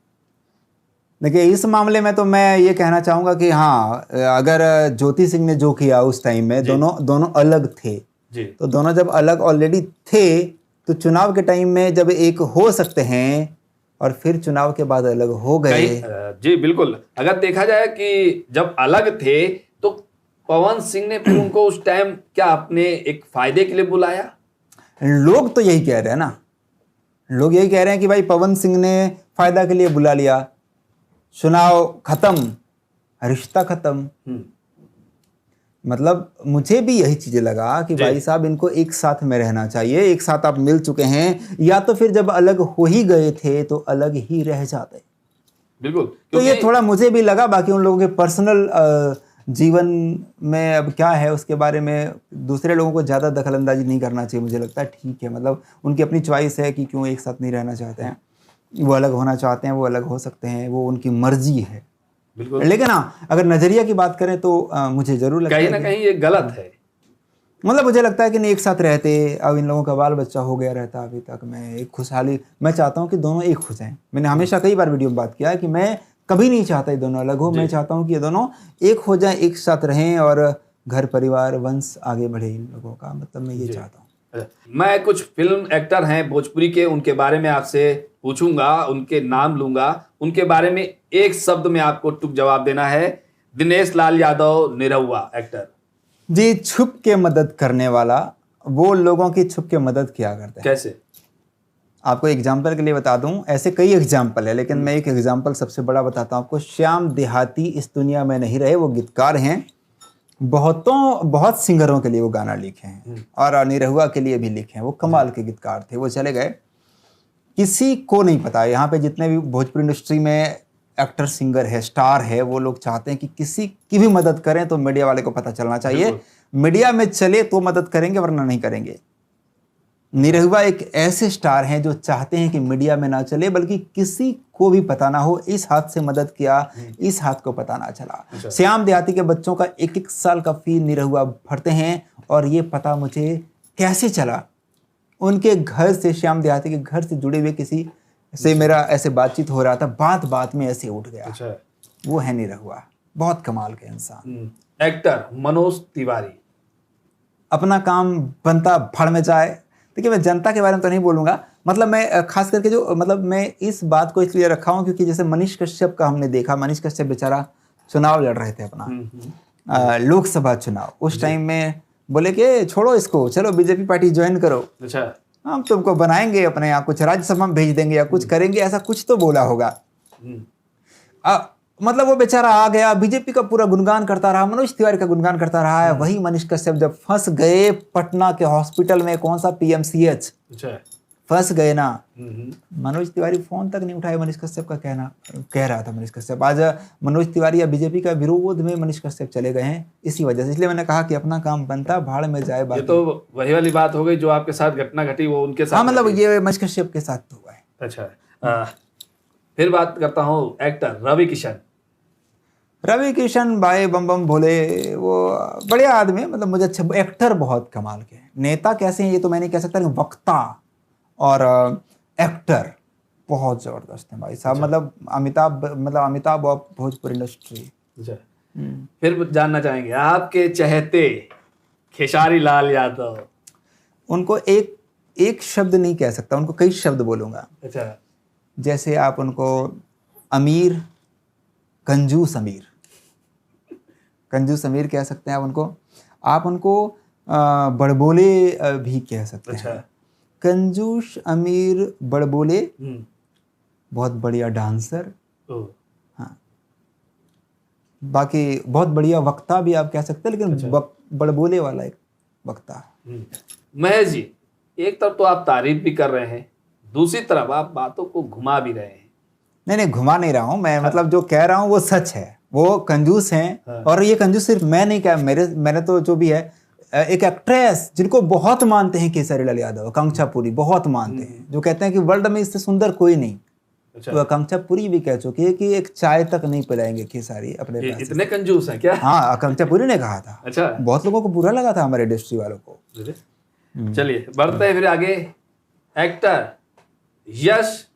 देखिए, इस मामले में तो मैं ये कहना चाहूंगा कि हाँ, अगर ज्योति सिंह ने जो किया उस टाइम में, दोनों अलग थे जी। तो दोनों जब अलग ऑलरेडी थे तो चुनाव के टाइम में जब एक हो सकते हैं और फिर चुनाव के बाद अलग हो गए। जी बिल्कुल, अगर देखा जाए कि जब अलग थे तो पवन सिंह ने फिर उनको उस टाइम क्या अपने एक फायदे के लिए बुलाया? लोग तो यही कह रहे हैं ना, लोग यही कह रहे हैं कि भाई पवन सिंह ने फायदा के लिए बुला लिया, चुनाव खत्म, रिश्ता खत्म। मतलब मुझे भी यही चीजें लगा कि भाई साहब इनको एक साथ में रहना चाहिए, एक साथ आप मिल चुके हैं, या तो फिर जब अलग हो ही गए थे तो अलग ही रह जाते। बिल्कुल, तो ये थोड़ा मुझे भी लगा। बाकी उन लोगों के पर्सनल जीवन में अब क्या है उसके बारे में दूसरे लोगों को ज़्यादा दखलंदाजी नहीं करना चाहिए, मुझे लगता है ठीक है। मतलब उनकी अपनी चॉइस है कि क्यों एक साथ नहीं रहना चाहते हैं, वो अलग होना चाहते हैं, वो अलग हो सकते हैं, वो उनकी मर्जी है। बिल्कुल, लेकिन हाँ, अगर नज़रिया की बात करें तो मुझे ज़रूर लगता है कहीं ना कहीं ये गलत है। मतलब मुझे लगता है कि नहीं, एक साथ रहते, अब इन लोगों का बाल बच्चा हो गया रहता अभी तक, मैं एक खुशहाली, मैं चाहता हूँ कि दोनों एक खुश हैं। मैंने हमेशा कई बार वीडियो में बात किया है कि मैं कभी नहीं चाहता ये दोनों अलग हो, मैं चाहता हूँ कि ये दोनों एक हो जाएं, एक साथ रहें और घर परिवार वंश आगे बढ़े इन लोगों का, मतलब मैं ये चाहता हूँ। मैं कुछ फिल्म एक्टर हैं भोजपुरी के, उनके बारे में आपसे पूछूंगा, उनके नाम लूंगा, उनके बारे में एक शब्द में आपको टुक जवाब देना है। दिनेश लाल यादव, निरहुआ एक्टर। जी, छुप के मदद करने वाला, वो लोगों की छुप के मदद किया करते हैं। कैसे? आपको एग्जाम्पल के लिए बता दूं, ऐसे कई एग्जाम्पल है लेकिन मैं एक एग्जाम्पल सबसे बड़ा बताता हूं आपको। श्याम देहाती इस दुनिया में नहीं रहे, वो गीतकार हैं, बहुत सिंगरों के लिए वो गाना लिखे हैं और निरहुआ के लिए भी लिखे हैं। वो कमाल के गीतकार थे, वो चले गए, किसी को नहीं पता। यहाँ पे जितने भी भोजपुरी इंडस्ट्री में एक्टर सिंगर है, स्टार है, वो लोग चाहते हैं कि किसी की भी मदद करें तो मीडिया वाले को पता चलना चाहिए, मीडिया में चले तो मदद करेंगे वरना नहीं करेंगे। निरहुआ एक ऐसे स्टार हैं जो चाहते हैं कि मीडिया में ना चले, बल्कि किसी को भी पता ना हो, इस हाथ से मदद किया, इस हाथ को पता ना चला। श्याम देहाती के बच्चों का 1-1 साल का फी निरहुआ भरते हैं और ये पता मुझे कैसे चला, उनके घर से, श्याम देहाती के घर से जुड़े हुए किसी से मेरा ऐसे बातचीत हो रहा था, बात में ऐसे उठ गया। वो है निरहुआ, बहुत कमाल के इंसान। एक्टर मनोज तिवारी। अपना काम बनता भड़ में जाए। देखिए, मैं जनता के बारे में तो नहीं बोलूँगा, मतलब मैं खास करके जो, मतलब मैं इस बात को इसलिए रखा हूँ क्योंकि जैसे मनीष कश्यप का हमने देखा, मनीष कश्यप बेचारा चुनाव लड़ रहे थे अपना, लोकसभा चुनाव। उस टाइम में बोले कि छोड़ो इसको, चलो बीजेपी पार्टी ज्वाइन करो, अच्छा, हम तुमको बनाएंगे अपने यहाँ, कुछ राज्यसभा में भेज देंगे या कुछ करेंगे, ऐसा कुछ तो बोला होगा। मतलब वो बेचारा आ गया, बीजेपी का पूरा गुणगान करता रहा, मनोज तिवारी का गुणगान करता रहा है। वही मनीष कश्यप जब फंस गए पटना के हॉस्पिटल में, कौन सा PMCH, फंस गए ना, मनोज तिवारी फोन तक नहीं उठाए। मनीष कश्यप का कह रहा था मनीष कश्यप, आज मनोज तिवारी या बीजेपी का विरोध में मनीष कश्यप चले गए हैं इसी वजह से। इसलिए मैंने कहा कि अपना काम बनता भाड़ में जाए। ये तो वही वाली बात हो गई जो आपके साथ घटना घटी, वो उनके साथ। हाँ, मतलब ये मनीष कश्यप के साथ हुआ है। अच्छा, फिर बात करता हूँ एक्टर रवि किशन। रवि किशन भाई बम बम भोले, वो बढ़िया आदमी है, मतलब मुझे अच्छा, एक्टर बहुत कमाल के। नेता कैसे हैं ये तो मैं नहीं कह सकता, लेकिन वक्ता और एक्टर बहुत जबरदस्त है भाई साहब। मतलब अमिताभ ऑफ भोजपुरी इंडस्ट्री। फिर जानना चाहेंगे आपके चहेते खेसारी लाल यादव। उनको एक शब्द नहीं कह सकता, उनको कई शब्द बोलूंगा। अच्छा, जैसे आप उनको अमीर, कंजूस अमीर कह सकते हैं आप उनको बड़बोले भी कह सकते हैं। कंजूस अमीर बड़बोले, बहुत बढ़िया डांसर, हाँ, बाकी बहुत बढ़िया वक्ता भी आप कह सकते हैं, लेकिन बड़बोले वाला एक वक्ता। महेश जी, एक तरफ तो आप तारीफ भी कर रहे हैं, दूसरी तरफ आप बातों को घुमा भी रहे हैं। नहीं, घुमा नहीं रहा हूँ मैं, मतलब जो कह रहा हूँ वो सच है। वो कंजूस हैं, और ये कंजूस सिर्फ मैं नहीं कहा, मैंने तो जो भी है, एक एक्ट्रेस जिनको बहुत मानते हैं खेसारी लाल यादव, आकांक्षा पुरी, बहुत मानते हैं, जो कहते हैं कि वर्ल्ड में इससे सुंदर कोई नहीं। तो आकांक्षा पुरी भी कह चुकी है कि एक चाय तक नहीं पिलाएंगे खेसारी अपने पैसे। इतने कंजूस हैं क्या? हाँ, आकांक्षा पुरी ने कहा था। अच्छा, बहुत लोगों को बुरा लगा था, हमारे इंडस्ट्री वालों को। चलिए बढ़ते हैं फिर आगे। एक्टर यश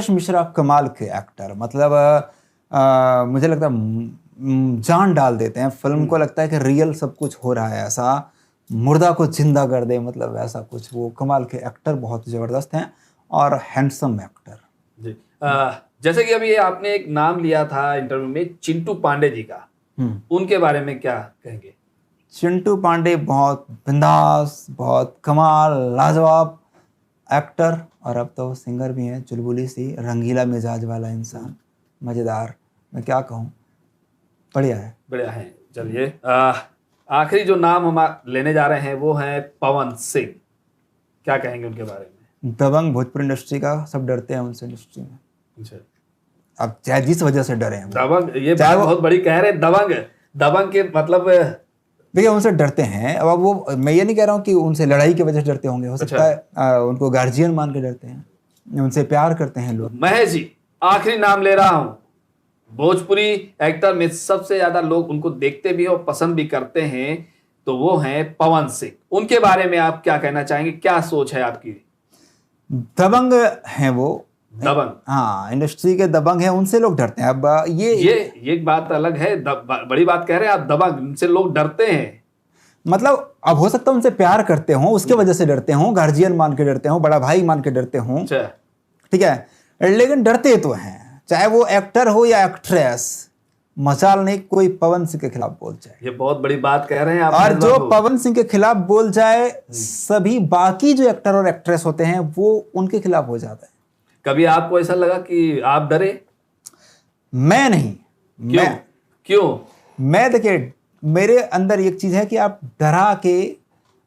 मिश्रा कमाल के एक्टर, मतलब मुझे लगता है जान डाल देते हैं फिल्म को, लगता है कि रियल सब कुछ हो रहा है ऐसा। मुर्दा को जिंदा कर दे, मतलब ऐसा कुछ। वो कमाल के एक्टर, बहुत जबरदस्त हैं और हैंडसम एक्टर। जी। जैसे कि अभी आपने एक नाम लिया था इंटरव्यू में, चिंटू पांडे जी का, उनके बारे में क्या कहेंगे? चिंटू पांडे बहुत बिंदास, बहुत कमाल, लाजवाब एक्टर, और अब तो सिंगर भी हैं। चुलबुली सी रंगीला मिजाज वाला इंसान, मज़ेदार, मैं क्या कहूँ, बढ़िया है। बढ़िया है। चलिए, आखिरी जो नाम हम लेने जा रहे हैं वो है पवन सिंह। क्या कहेंगे उनके बारे में? दबंग भोजपुरी इंडस्ट्री का, सब डरते हैं उनसे इंडस्ट्री में। अच्छा। अब चाहे जिस वजह से डरे हैं वो। दबंग, ये बात बहुत बड़ी कह रहे हैं। दबंग के मतलब देखिए, उनसे डरते हैं। अब वो, मैं ये नहीं कह रहा हूँ कि उनसे लड़ाई की वजह से डरते होंगे, हो सकता है उनको गार्जियन मान के डरते हैं, उनसे प्यार करते हैं लोग। महेश जी, आखिरी नाम ले रहा हूँ। भोजपुरी एक्टर में सबसे ज्यादा लोग उनको देखते भी और पसंद भी करते हैं, तो वो हैं पवन सिंह। उनके बारे में आप क्या कहना चाहेंगे? क्या सोच है आपकी? दबंग हैं वो। दबंग, हाँ, इंडस्ट्री के दबंग हैं, उनसे लोग डरते हैं। अब ये एक बात अलग है, बड़ी बात कह रहे हैं आप, दबंग, उनसे लोग डरते हैं। मतलब अब हो सकता है उनसे प्यार करते हों, उसके वजह से डरते हों, गार्जियन मान के डरते हों, बड़ा भाई मान के डरते हों, अच्छा। ठीक है, लेकिन डरते तो हैं, चाहे वो एक्टर हो या एक्ट्रेस। मजाल नहीं कोई पवन सिंह के खिलाफ बोल जाए। ये बहुत बड़ी बात कह रहे हैं आप। और जो पवन सिंह के खिलाफ बोल जाए, सभी बाकी जो एक्टर और एक्ट्रेस होते हैं वो उनके खिलाफ हो जाता है। कभी आपको ऐसा लगा कि आप डरे? मैं नहीं। क्यों? मैं, देखिए, मेरे अंदर एक चीज है कि आप डरा के,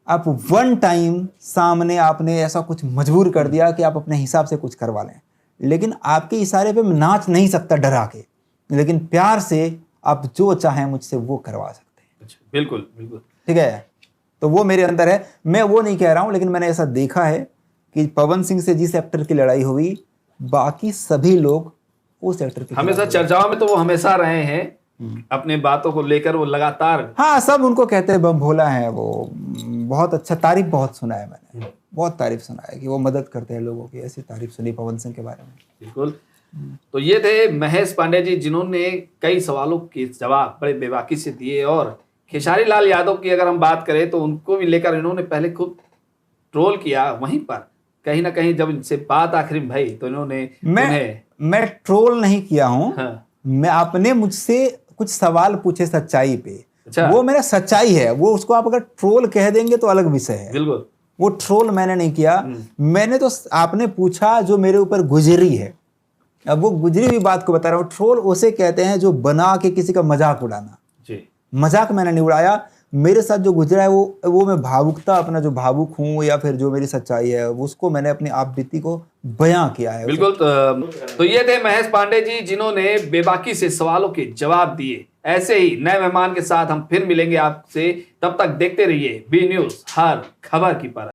आप वन टाइम सामने आपने ऐसा कुछ मजबूर कर दिया कि आप अपने हिसाब से कुछ करवा लें, लेकिन आपके इशारे पे मैं नाच नहीं सकता डरा के, लेकिन प्यार से आप जो चाहें मुझसे वो करवा सकते हैं। अच्छा, बिल्कुल बिल्कुल, ठीक है, तो वो मेरे अंदर है। मैं वो नहीं कह रहा हूँ, लेकिन मैंने ऐसा देखा है कि पवन सिंह से जिस एक्टर की लड़ाई हुई, बाकी सभी लोग उस एक्टर की हमेशा चर्चाओं में तो वो हमेशा रहे हैं अपने बातों को लेकर, वो लगातार। हाँ, सब उनको कहते हैं बम भोला है वो। बहुत अच्छा, तारीफ बहुत सुना है मैंने, बहुत तारीफ सुना है कि वो मदद करते हैं लोगों की। ऐसी तारीफ सुनी पवन सिंह के बारे में। बिल्कुल। तो ये थे महेश पांडे जी, जिन्होंने कई सवालों के जवाब बड़े बेबाकी से दिए। और खेसारी लाल यादव की अगर हम बात करें तो उनको भी लेकर इन्होंने पहले खूब ट्रोल किया, वहीं पर कहीं ना कहीं जब इनसे बात आखिरी में भई तो इन्होंने मैं ट्रोल नहीं किया हूँ। हाँ। मैं आपने मुझसे कुछ सवाल पूछे सच्चाई पे। अच्छा। वो मेरा सच्चाई है, वो उसको आप अगर ट्रोल कह देंगे तो अलग विषय है। बिल्कुल, वो ट्रोल मैंने नहीं किया। मैंने तो, आपने पूछा जो मेरे ऊपर गुजरी है, अब वो गुजरी हुई बात को बता रहा हूँ। ट्रोल उसे कहते हैं जो बना के किसी का मजाक उड़ाना। जी। मजाक मैंने नहीं उड़ाया। मेरे साथ जो गुजरा है वो मैं भावुकता, अपना जो भावुक हूँ या फिर जो मेरी सच्चाई है, उसको मैंने अपनी आप बीती को बयां किया है। बिल्कुल। तो ये थे महेश पांडे जी, जिन्होंने बेबाकी से सवालों के जवाब दिए। ऐसे ही नए मेहमान के साथ हम फिर मिलेंगे आपसे। तब तक देखते रहिए बी न्यूज, हर खबर की परख।